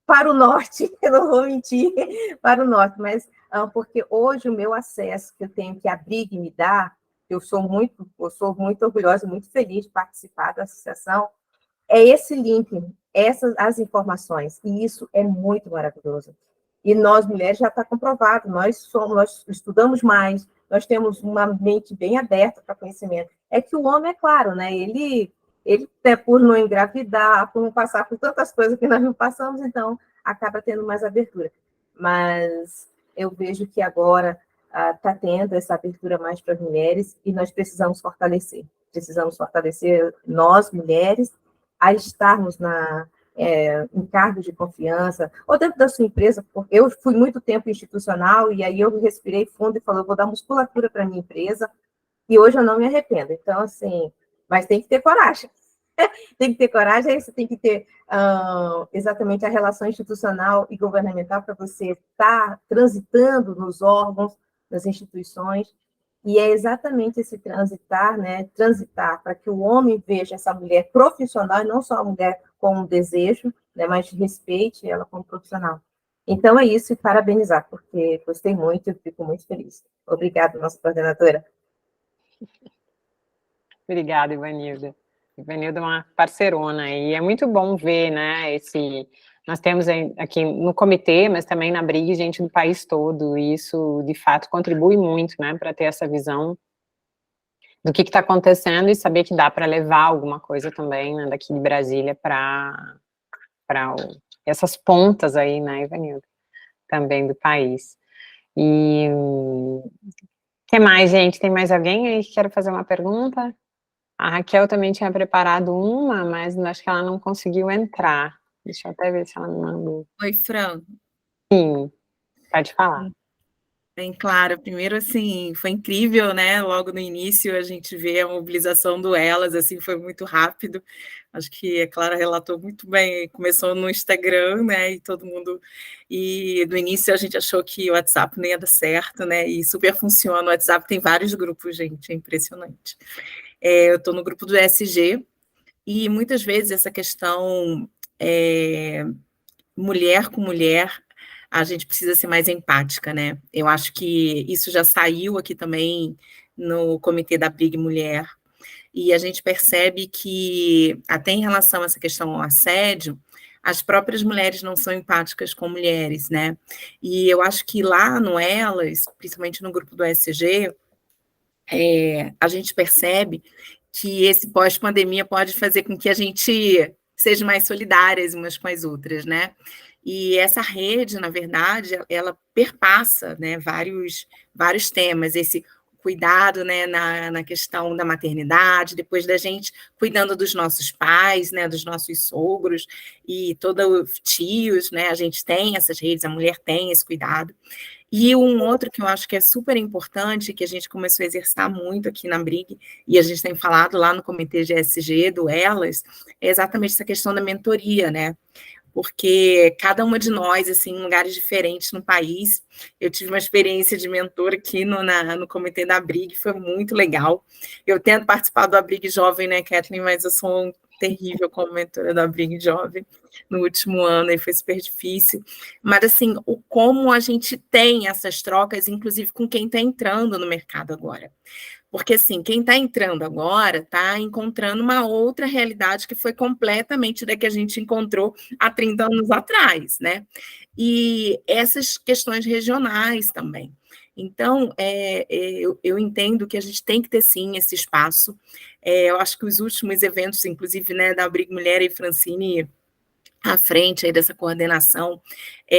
para o norte, eu não vou mentir, para o norte, mas porque hoje o meu acesso que eu tenho, que a Brigue me dá, eu sou muito orgulhosa, muito feliz de participar da associação, é esse link, as informações, e isso é muito maravilhoso. E nós, mulheres, já está comprovado, nós estudamos mais, nós temos uma mente bem aberta para conhecimento. É que o homem, é claro, né, ele por não engravidar, por não passar por tantas coisas que nós não passamos, então acaba tendo mais abertura. mas eu vejo que agora está tendo essa abertura mais para as mulheres e nós precisamos fortalecer nós, mulheres, a estarmos em cargos de confiança, ou dentro da sua empresa, porque eu fui muito tempo institucional, e aí eu respirei fundo e falei, eu vou dar musculatura para a minha empresa, e hoje eu não me arrependo. Então, assim, mas tem que ter coragem. Tem que ter coragem, aí você tem que ter exatamente a relação institucional e governamental para você estar transitando nos órgãos, nas instituições, e é exatamente esse transitar, né? Transitar para que o homem veja essa mulher profissional, e não só a mulher com um desejo, né? Mas respeite ela como profissional. Então é isso, e parabenizar, porque gostei muito e fico muito feliz. Obrigada, nossa coordenadora. Obrigada, Ivanilda. Ivanilda é uma parceirona, e é muito bom ver, né, nós temos aqui no comitê, mas também na Brig, gente do país todo, e isso, de fato, contribui muito, né, para ter essa visão do que está acontecendo e saber que dá para levar alguma coisa também, né, daqui de Brasília para essas pontas aí, né, Ivanilda, também do país. E o que mais, gente? Tem mais alguém aí que quer fazer uma pergunta? A Raquel também tinha preparado uma, mas acho que ela não conseguiu entrar. Deixa eu até ver se ela me mandou. Oi, Fran. Sim, pode falar. Bem claro, primeiro, assim, foi incrível, né, logo no início a gente vê a mobilização do Elas, assim, foi muito rápido, acho que a Clara relatou muito bem, começou no Instagram, né, e todo mundo, e no início a gente achou que o WhatsApp nem ia dar certo, né, e super funciona, o WhatsApp tem vários grupos, gente, é impressionante. Eu estou no grupo do ESG, e muitas vezes essa questão mulher com mulher, a gente precisa ser mais empática, né? Eu acho que isso já saiu aqui também no comitê da Brig Mulher, e a gente percebe que, até em relação a essa questão ao assédio, as próprias mulheres não são empáticas com mulheres, né? E eu acho que lá no Elas, principalmente no grupo do ESG, a gente percebe que esse pós-pandemia pode fazer com que a gente seja mais solidárias umas com as outras, né? E essa rede, na verdade, ela perpassa, né, vários temas, esse cuidado, né, na questão da maternidade, depois da gente cuidando dos nossos pais, né, dos nossos sogros e todos os tios, né, a gente tem essas redes, a mulher tem esse cuidado. E um outro que eu acho que é super importante, que a gente começou a exercitar muito aqui na Brig, e a gente tem falado lá no Comitê GSG, do Elas, é exatamente essa questão da mentoria, né? Porque cada uma de nós, assim, em lugares diferentes no país, eu tive uma experiência de mentor aqui no Comitê da Brig, foi muito legal. Eu tento participar do Brig Jovem, né, Kathleen, mas eu sou terrível como mentora da Brig Jovem no último ano, e foi super difícil. Mas, assim, como a gente tem essas trocas, inclusive com quem está entrando no mercado agora. Porque, assim, quem está entrando agora está encontrando uma outra realidade que foi completamente da que a gente encontrou há 30 anos atrás, né? E essas questões regionais também. Então, eu entendo que a gente tem que ter, sim, esse espaço. Eu acho que os últimos eventos, inclusive, né, da Brig Mulher e Francine à frente aí dessa coordenação,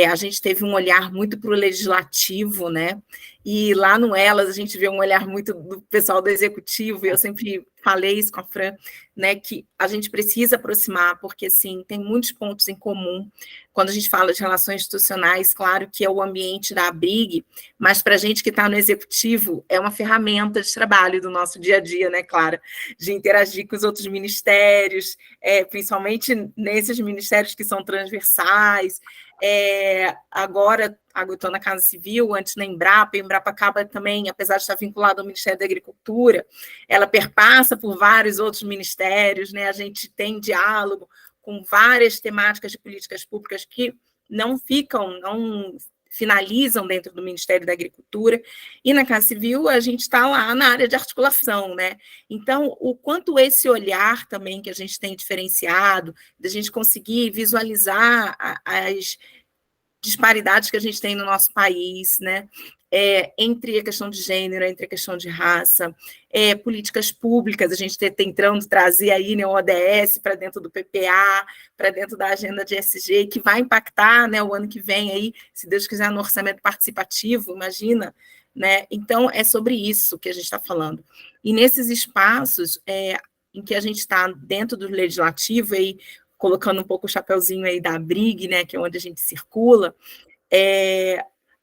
a gente teve um olhar muito para o legislativo, né? E lá no Elas a gente vê um olhar muito do pessoal do executivo, e eu sempre falei isso com a Fran, né, que a gente precisa aproximar, porque, assim, tem muitos pontos em comum. Quando a gente fala de relações institucionais, claro que é o ambiente da Brig, mas para a gente que está no executivo, é uma ferramenta de trabalho do nosso dia a dia, né, Clara? De interagir com os outros ministérios, principalmente nesses ministérios que são transversais. Agora, eu estou na Casa Civil, antes na Embrapa, a Embrapa acaba também, apesar de estar vinculada ao Ministério da Agricultura, ela perpassa por vários outros ministérios, né? A gente tem diálogo com várias temáticas de políticas públicas que não finalizam dentro do Ministério da Agricultura, e na Casa Civil a gente está lá na área de articulação, né? Então, o quanto esse olhar também que a gente tem diferenciado, da gente conseguir visualizar as disparidades que a gente tem no nosso país, né? entre a questão de gênero, entre a questão de raça, políticas públicas, a gente está tentando trazer aí, né, o ODS para dentro do PPA, para dentro da agenda de ESG, que vai impactar, né, o ano que vem aí, se Deus quiser, no orçamento participativo, imagina, né? Então, é sobre isso que a gente está falando. E nesses espaços em que a gente está dentro do legislativo, aí, colocando um pouco o chapeuzinho aí da BRIG, né, que é onde a gente circula,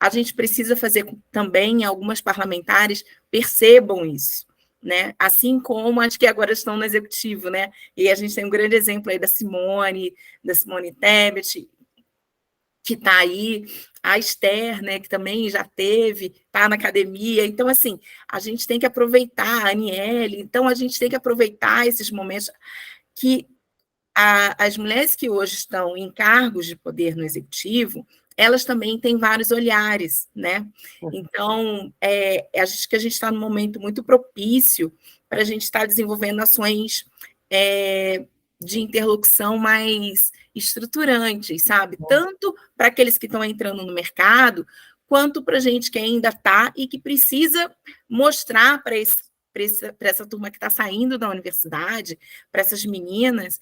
a gente precisa fazer também, algumas parlamentares percebam isso, né? Assim como as que agora estão no executivo, né? E a gente tem um grande exemplo aí da Simone Tebet, que está aí, a Esther, né, que também já está na academia. Então, assim, a gente tem que aproveitar, a Aniele, então a gente tem que aproveitar esses momentos que as mulheres que hoje estão em cargos de poder no executivo, elas também têm vários olhares, né? Então, acho que a gente está num momento muito propício para a gente estar desenvolvendo ações de interlocução mais estruturantes, sabe? Tanto para aqueles que estão entrando no mercado, quanto para a gente que ainda está e que precisa mostrar para essa turma que está saindo da universidade, para essas meninas,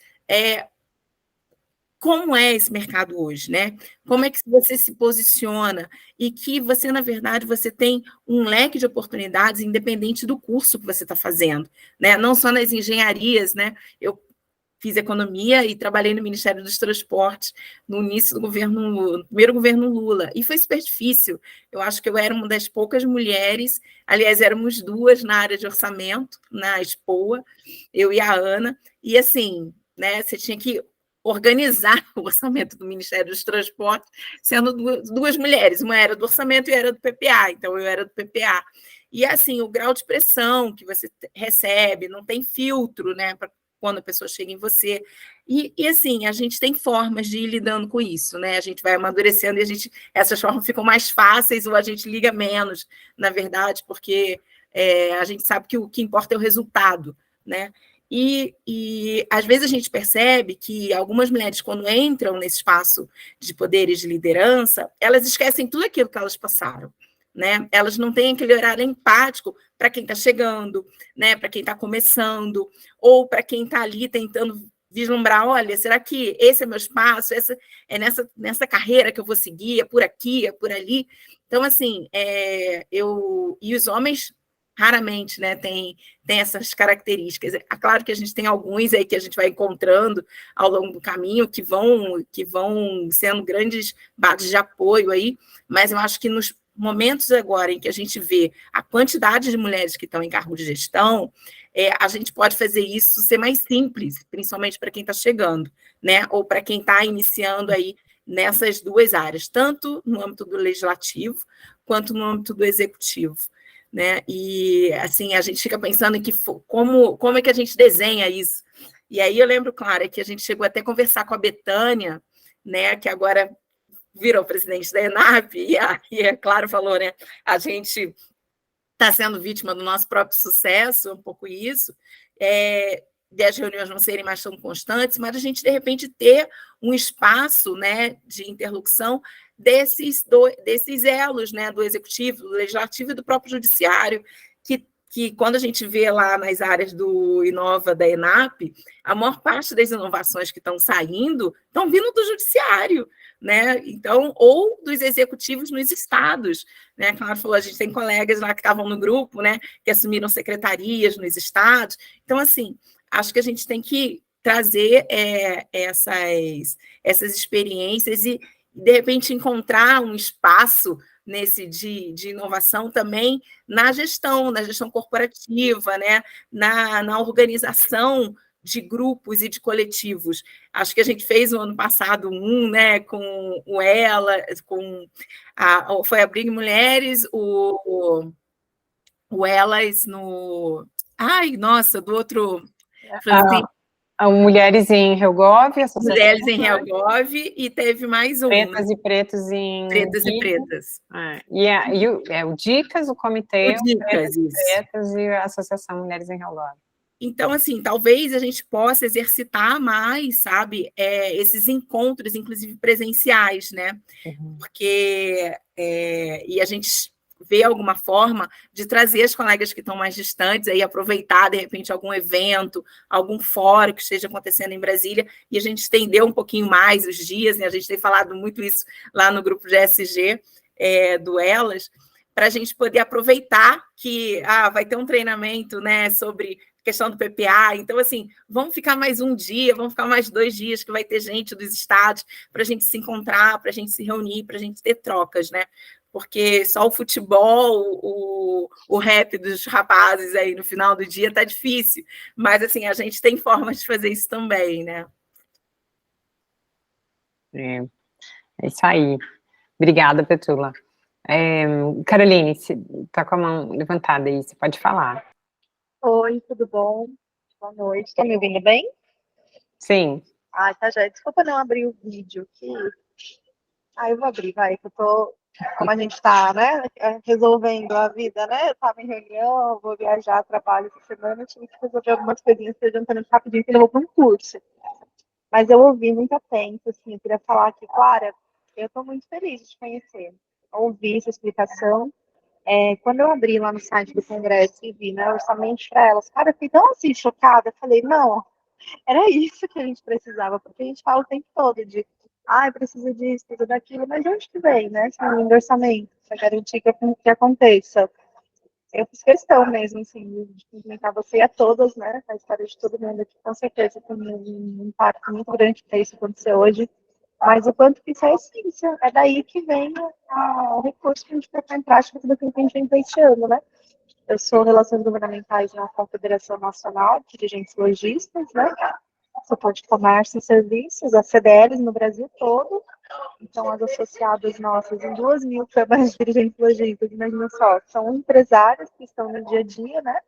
como é esse mercado hoje, né? Como é que você se posiciona e que você, na verdade, você tem um leque de oportunidades independente do curso que você está fazendo, né? Não só nas engenharias, né? Eu fiz economia e trabalhei no Ministério dos Transportes no início do primeiro governo Lula, e foi super difícil. Eu acho que eu era uma das poucas mulheres, aliás, éramos duas na área de orçamento, na Expoa, eu e a Ana, e assim, né, você tinha que organizar o orçamento do Ministério dos Transportes, sendo duas mulheres, uma era do orçamento e era do PPA, então eu era do PPA. E assim, o grau de pressão que você recebe, não tem filtro, né, para quando a pessoa chega em você. E assim, a gente tem formas de ir lidando com isso, né? A gente vai amadurecendo e essas formas ficam mais fáceis ou a gente liga menos, na verdade, porque a gente sabe que o que importa é o resultado, né? E às vezes a gente percebe que algumas mulheres, quando entram nesse espaço de poderes de liderança, elas esquecem tudo aquilo que elas passaram, né? Elas não têm aquele olhar empático para quem está chegando, né? Para quem está começando, ou para quem está ali tentando vislumbrar, olha, será que esse é meu espaço? Essa é nessa carreira que eu vou seguir? É por aqui, é por ali? Então, assim, e os homens raramente, né, tem essas características. É claro que a gente tem alguns aí que a gente vai encontrando ao longo do caminho que vão sendo grandes bases de apoio aí, mas eu acho que nos momentos agora em que a gente vê a quantidade de mulheres que estão em cargo de gestão, a gente pode fazer isso ser mais simples, principalmente para quem está chegando, né, ou para quem está iniciando aí nessas duas áreas, tanto no âmbito do legislativo quanto no âmbito do executivo, né? E assim, a gente fica pensando em como é que a gente desenha isso. E aí eu lembro, claro, que a gente chegou até a conversar com a Betânia, né, que agora virou presidente da ENAP, e claro, falou, né, a gente está sendo vítima do nosso próprio sucesso, um pouco isso, de as reuniões não serem mais tão constantes, mas a gente, de repente, ter um espaço, né, de interlocução desses elos, né, do executivo, do legislativo e do próprio judiciário, que quando a gente vê lá nas áreas do Inova da ENAP, a maior parte das inovações que estão saindo estão vindo do judiciário, né? Então, ou dos executivos nos estados, né? Claro, falou, a gente tem colegas lá que estavam no grupo, né, que assumiram secretarias nos estados. Então, assim, acho que a gente tem que trazer essas experiências e, de repente, encontrar um espaço nesse de inovação também na gestão corporativa, né? na organização de grupos e de coletivos. Acho que a gente fez no ano passado né, com o Ela, foi a Brig Mulheres, o Elas no... Ai, nossa, do outro... Mulheres em Helgov, Mulheres em Helgov, e teve mais um. Pretas e Pretos em Pretas e Pretas. O Dicas, o Comitê, o Dicas, Pretas e a Associação Mulheres em Helgov. Então, assim, talvez a gente possa exercitar mais, sabe, esses encontros, inclusive presenciais, né? Porque, e a gente ver alguma forma de trazer as colegas que estão mais distantes, aí aproveitar, de repente, algum evento, algum fórum que esteja acontecendo em Brasília, e a gente estender um pouquinho mais os dias, né? A gente tem falado muito isso lá no grupo de ESG, do Elas, para a gente poder aproveitar que vai ter um treinamento, né, sobre questão do PPA, então, assim, vamos ficar mais um dia, vamos ficar mais 2 dias, que vai ter gente dos estados para a gente se encontrar, para a gente se reunir, para a gente ter trocas, né? Porque só o futebol, o rap dos rapazes aí no final do dia tá difícil, mas, assim, a gente tem formas de fazer isso também, né? É isso aí. Obrigada, Petula. Caroline, você está com a mão levantada aí, você pode falar. Oi, tudo bom? Boa noite. Estão me ouvindo bem? Sim. Tá, já. Desculpa não abrir o vídeo aqui. Eu vou abrir, vai, que eu tô, como a gente tá, né, resolvendo a vida, né? Eu tava em reunião, vou viajar, trabalho essa semana, eu tive que resolver algumas coisinhas, estou adiantando rapidinho, que eu vou para um curso. Mas eu ouvi muito atento, assim, eu queria falar aqui, Clara, eu tô muito feliz de te conhecer. Ouvi essa explicação. Quando eu abri lá no site do Congresso e vi, né, orçamento para elas, cara, eu fiquei tão assim, chocada, eu falei, não, era isso que a gente precisava, porque a gente fala o tempo todo de, precisa disso, precisa daquilo, mas de onde que vem, né, esse menino do orçamento, para garantir que aconteça. Eu fiz questão mesmo, assim, de cumprimentar você e a todas, né, a história de todo mundo aqui, com certeza tem um impacto muito grande para isso acontecer hoje, mas o quanto que isso é essência, é daí que vem o recurso que a gente colocar em prática tudo aquilo que a gente vem pleiteando, né? Eu sou Relações Governamentais na Confederação Nacional de Dirigentes Lojistas, né? Suporte de Comércio e Serviços, as CDLs no Brasil todo. Então, as associadas nossas em 2.000 câmaras de dirigentes lojistas, imagina só, são empresários que estão no dia a dia, né?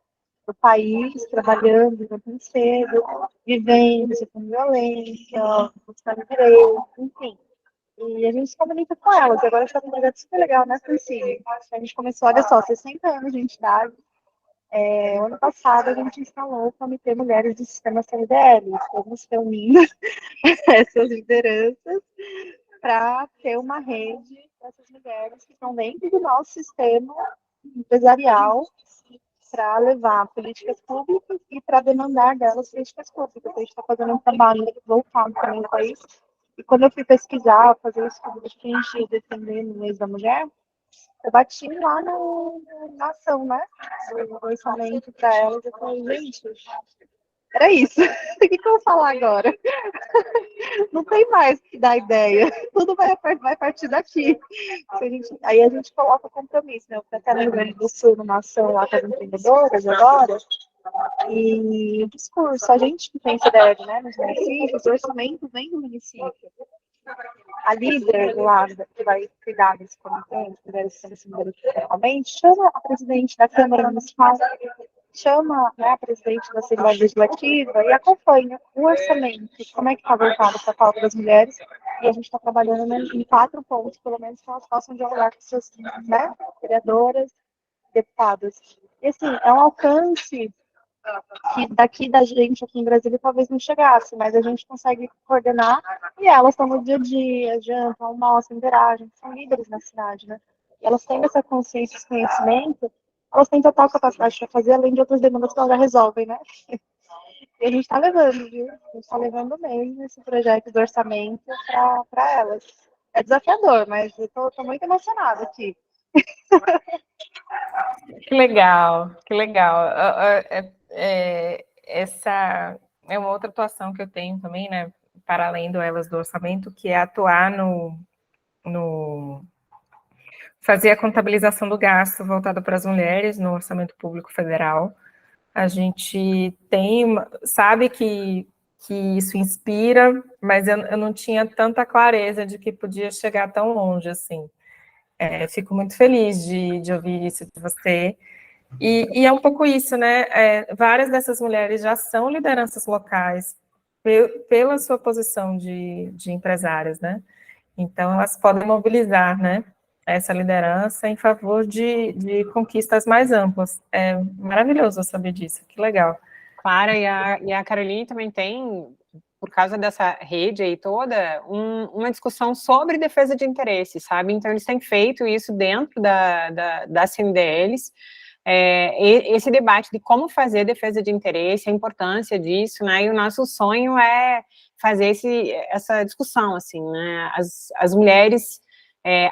Do país, trabalhando muito cedo, vivendo, com violência, buscando direito, enfim. E a gente se comunica com elas. Agora está com um projeto super legal, né, Francine? A gente começou, olha só, 60 anos de entidade. Ano passado a gente instalou o Comitê Mulheres do Sistema CNDL. Estamos reunindo essas lideranças para ter uma rede dessas mulheres que estão dentro do nosso sistema empresarial para levar políticas públicas e para demandar delas políticas públicas. A gente está fazendo um trabalho voltado também para isso. E quando eu fui pesquisar, fazer o estudo de quem a gente ia defender no mês da mulher, eu bati lá na ação, né? O orçamento para elas. Eu falei, gente, era isso. O que eu vou falar agora? Não tem mais que dar ideia. Tudo vai partir daqui. Aí a gente coloca compromisso, né? Eu fui até no Rio Grande do Sul, numa ação lá com as empreendedoras agora. E o discurso, a gente que tem CDL, né, nos municípios, o orçamento vem do município. A líder lá, que vai cuidar desse comitê, que deve ser realmente, chama a presidente da Câmara Municipal, chama, né, a presidente da Assembleia Legislativa e acompanha o orçamento, como é que está voltado para a pauta das mulheres, e a gente está trabalhando em 4 pontos, pelo menos, que elas possam dialogar com suas, né, vereadoras, deputadas. E, assim, é um alcance que daqui da gente aqui em Brasília talvez não chegasse, mas a gente consegue coordenar e elas estão no dia a dia, jantam, almoçam, interagem, são líderes na cidade, né? E elas têm essa consciência, esse conhecimento, elas têm total capacidade para fazer, além de outras demandas que elas já resolvem, né? E a gente está levando, viu? A gente está levando mesmo esse projeto do orçamento para elas. É desafiador, mas eu tô muito emocionada aqui. Que legal, que legal. Essa é uma outra atuação que eu tenho também, né, para além do Elas do Orçamento, que é atuar no fazer a contabilização do gasto voltado para as mulheres no Orçamento Público Federal. A gente sabe que isso inspira, mas eu não tinha tanta clareza de que podia chegar tão longe assim. Fico muito feliz de ouvir isso de você. E é um pouco isso, né? Várias dessas mulheres já são lideranças locais pela sua posição de empresárias, né? Então, elas podem mobilizar, né, essa liderança em favor de conquistas mais amplas. É maravilhoso saber disso, que legal. Clara, e a Caroline também tem, por causa dessa rede aí toda, uma discussão sobre defesa de interesse, sabe? Então, eles têm feito isso dentro das CNDLs, esse debate de como fazer defesa de interesse, a importância disso, né? E o nosso sonho é fazer essa discussão, assim, né? As mulheres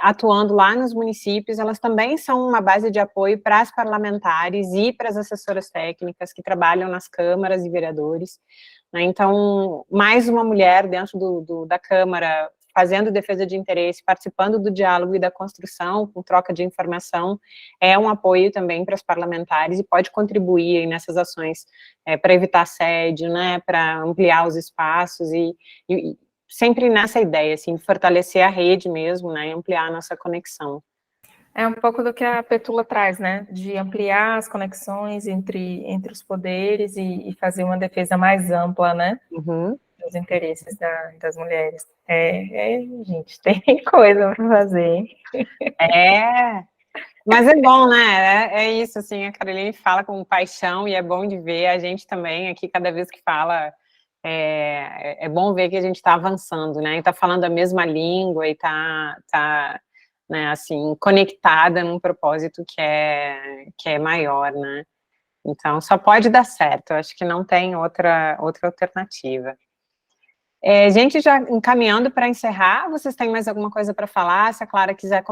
atuando lá nos municípios, elas também são uma base de apoio para as parlamentares e para as assessoras técnicas que trabalham nas câmaras e vereadores, né? Então, mais uma mulher dentro da Câmara fazendo defesa de interesse, participando do diálogo e da construção, com troca de informação, é um apoio também para as parlamentares e pode contribuir aí nessas ações para evitar assédio, né, para ampliar os espaços e sempre nessa ideia, assim, de fortalecer a rede mesmo, né, e ampliar a nossa conexão. É um pouco do que a Petula traz, né, de ampliar as conexões entre os poderes e fazer uma defesa mais ampla, né, dos interesses das mulheres. Gente, tem coisa para fazer. Mas é bom, né, é isso, assim, a Caroline fala com paixão e é bom de ver, a gente também aqui, cada vez que fala, é bom ver que a gente está avançando, né, e está falando a mesma língua e tá né, assim, conectada num propósito que é maior, né, então só pode dar certo, eu acho que não tem outra alternativa. Gente, já encaminhando para encerrar, vocês têm mais alguma coisa para falar? Se a Clara quiser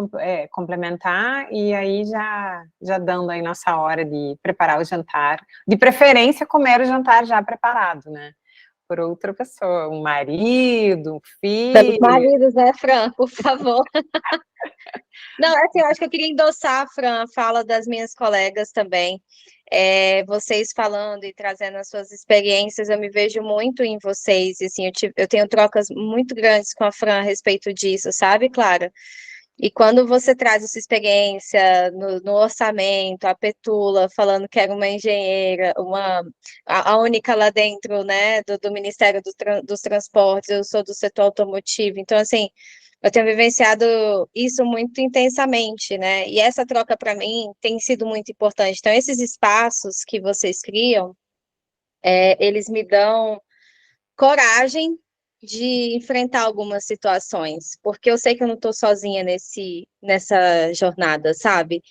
complementar, e aí já dando aí nossa hora de preparar o jantar, de preferência comer o jantar já preparado, né? Por outra pessoa, um marido, um filho. Pelos maridos, né, Fran, por favor. Não, assim, eu acho que eu queria endossar, Fran, a fala das minhas colegas também. Vocês falando e trazendo as suas experiências, eu me vejo muito em vocês, e, assim, eu tenho trocas muito grandes com a Fran a respeito disso, sabe, Clara? E quando você traz a sua experiência no orçamento, a Petula falando que era uma engenheira, a única lá dentro, né, do Ministério dos Transportes, eu sou do setor automotivo, então, assim, eu tenho vivenciado isso muito intensamente, né, e essa troca, para mim, tem sido muito importante. Então, esses espaços que vocês criam, eles me dão coragem de enfrentar algumas situações, porque eu sei que eu não estou sozinha nessa jornada, sabe?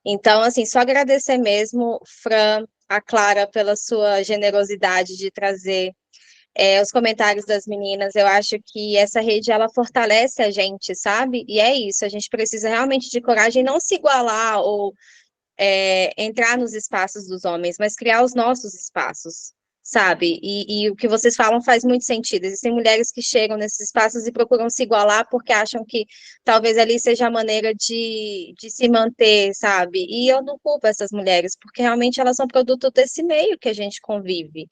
Então, assim, só agradecer mesmo, Fran, a Clara, pela sua generosidade de trazer os comentários das meninas. Eu acho que essa rede, ela fortalece a gente, sabe? E é isso, a gente precisa realmente de coragem, não se igualar ou entrar nos espaços dos homens, mas criar os nossos espaços, sabe? E o que vocês falam faz muito sentido. Existem mulheres que chegam nesses espaços e procuram se igualar porque acham que talvez ali seja a maneira de se manter, sabe? E eu não culpo essas mulheres, porque realmente elas são produto desse meio que a gente convive.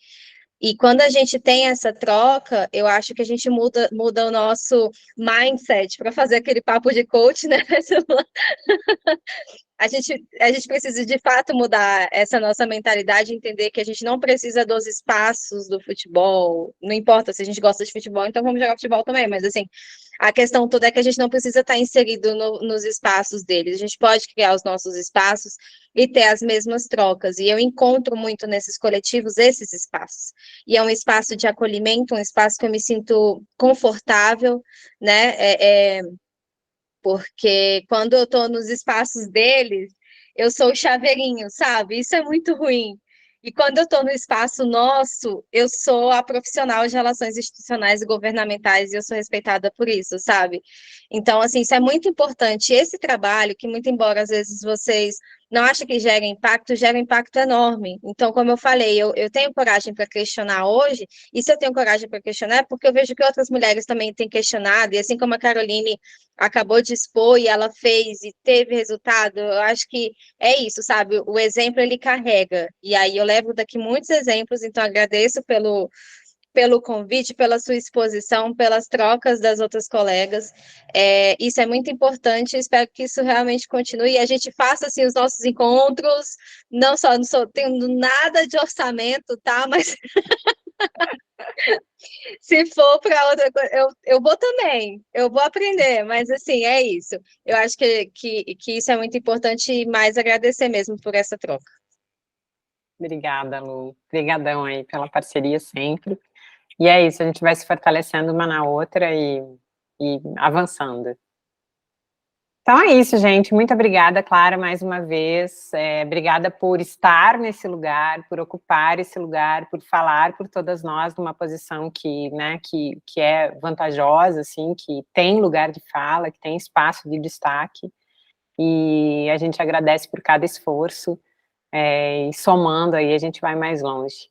E quando a gente tem essa troca, eu acho que a gente muda o nosso mindset para fazer aquele papo de coach, né? A gente precisa, de fato, mudar essa nossa mentalidade, entender que a gente não precisa dos espaços do futebol, não importa se a gente gosta de futebol, então vamos jogar futebol também, mas, assim, a questão toda é que a gente não precisa estar inserido nos espaços deles, a gente pode criar os nossos espaços e ter as mesmas trocas, e eu encontro muito nesses coletivos esses espaços, e é um espaço de acolhimento, um espaço que eu me sinto confortável, né, porque quando eu estou nos espaços deles, eu sou o chaveirinho, sabe? Isso é muito ruim. E quando eu estou no espaço nosso, eu sou a profissional de relações institucionais e governamentais e eu sou respeitada por isso, sabe? Então, assim, isso é muito importante. Esse trabalho, que muito embora às vezes vocês não achem que gera um impacto enorme. Então, como eu falei, eu tenho coragem para questionar hoje, e se eu tenho coragem para questionar é porque eu vejo que outras mulheres também têm questionado, e assim como a Caroline acabou de expor e ela fez e teve resultado, eu acho que é isso, sabe? O exemplo, ele carrega. E aí eu levo daqui muitos exemplos, então agradeço pelo convite, pela sua exposição, pelas trocas das outras colegas. Isso é muito importante, espero que isso realmente continue e a gente faça assim, os nossos encontros, não sou tendo nada de orçamento, tá? Mas se for para outra coisa, eu vou também, eu vou aprender, mas assim, é isso. Eu acho que isso é muito importante e mais agradecer mesmo por essa troca. Obrigada, Lu. Obrigadão aí pela parceria sempre. E é isso, a gente vai se fortalecendo uma na outra e avançando. Então é isso, gente. Muito obrigada, Clara, mais uma vez. Obrigada por estar nesse lugar, por ocupar esse lugar, por falar por todas nós numa posição que, né, que é vantajosa, assim, que tem lugar de fala, que tem espaço de destaque. E a gente agradece por cada esforço, e somando aí a gente vai mais longe.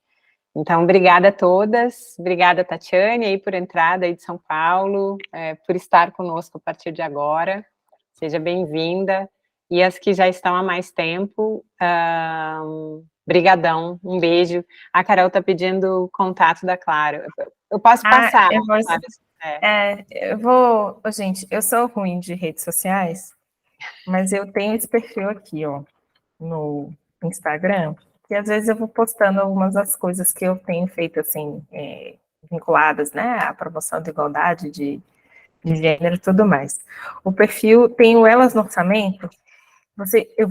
Então, obrigada a todas, obrigada, Tatiane, aí por entrada aí de São Paulo, por estar conosco a partir de agora, seja bem-vinda, e as que já estão há mais tempo, brigadão, um beijo. A Carol está pedindo o contato da Clara, eu posso passar. Gente, eu sou ruim de redes sociais, mas eu tenho esse perfil aqui, ó, no Instagram, que às vezes eu vou postando algumas das coisas que eu tenho feito, assim, vinculadas, né, à promoção da igualdade de gênero e tudo mais. O perfil tem o Elas no Orçamento. Eu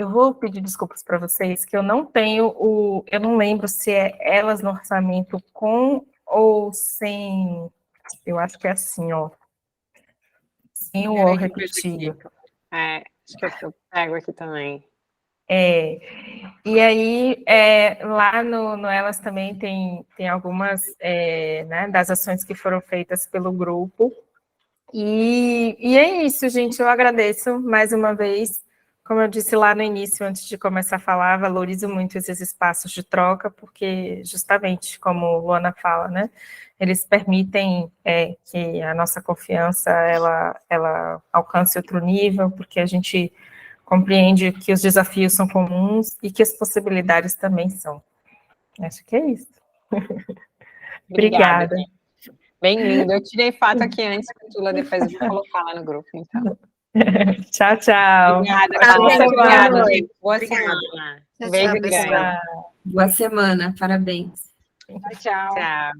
vou pedir desculpas para vocês, que eu não tenho eu não lembro se é Elas no Orçamento com ou sem, eu acho que é assim, ó, sem o O repetido. Acho que eu pego aqui também. E aí, lá no Elas também tem algumas, né, das ações que foram feitas pelo grupo. E é isso, gente, eu agradeço mais uma vez. Como eu disse lá no início, antes de começar a falar, valorizo muito esses espaços de troca, porque justamente, como Luana fala, né, eles permitem que a nossa confiança, ela alcance outro nível, porque a gente compreende que os desafios são comuns e que as possibilidades também são. Acho que é isso. Obrigada. Bem lindo. Eu tirei foto aqui antes, Tula, depois eu vou colocar lá no grupo, então. Tchau, tchau. Obrigada, Cláudia. obrigada, gente. Boa semana. Tchau, Beijo tchau, grande. Boa semana, parabéns. Tchau. Tchau.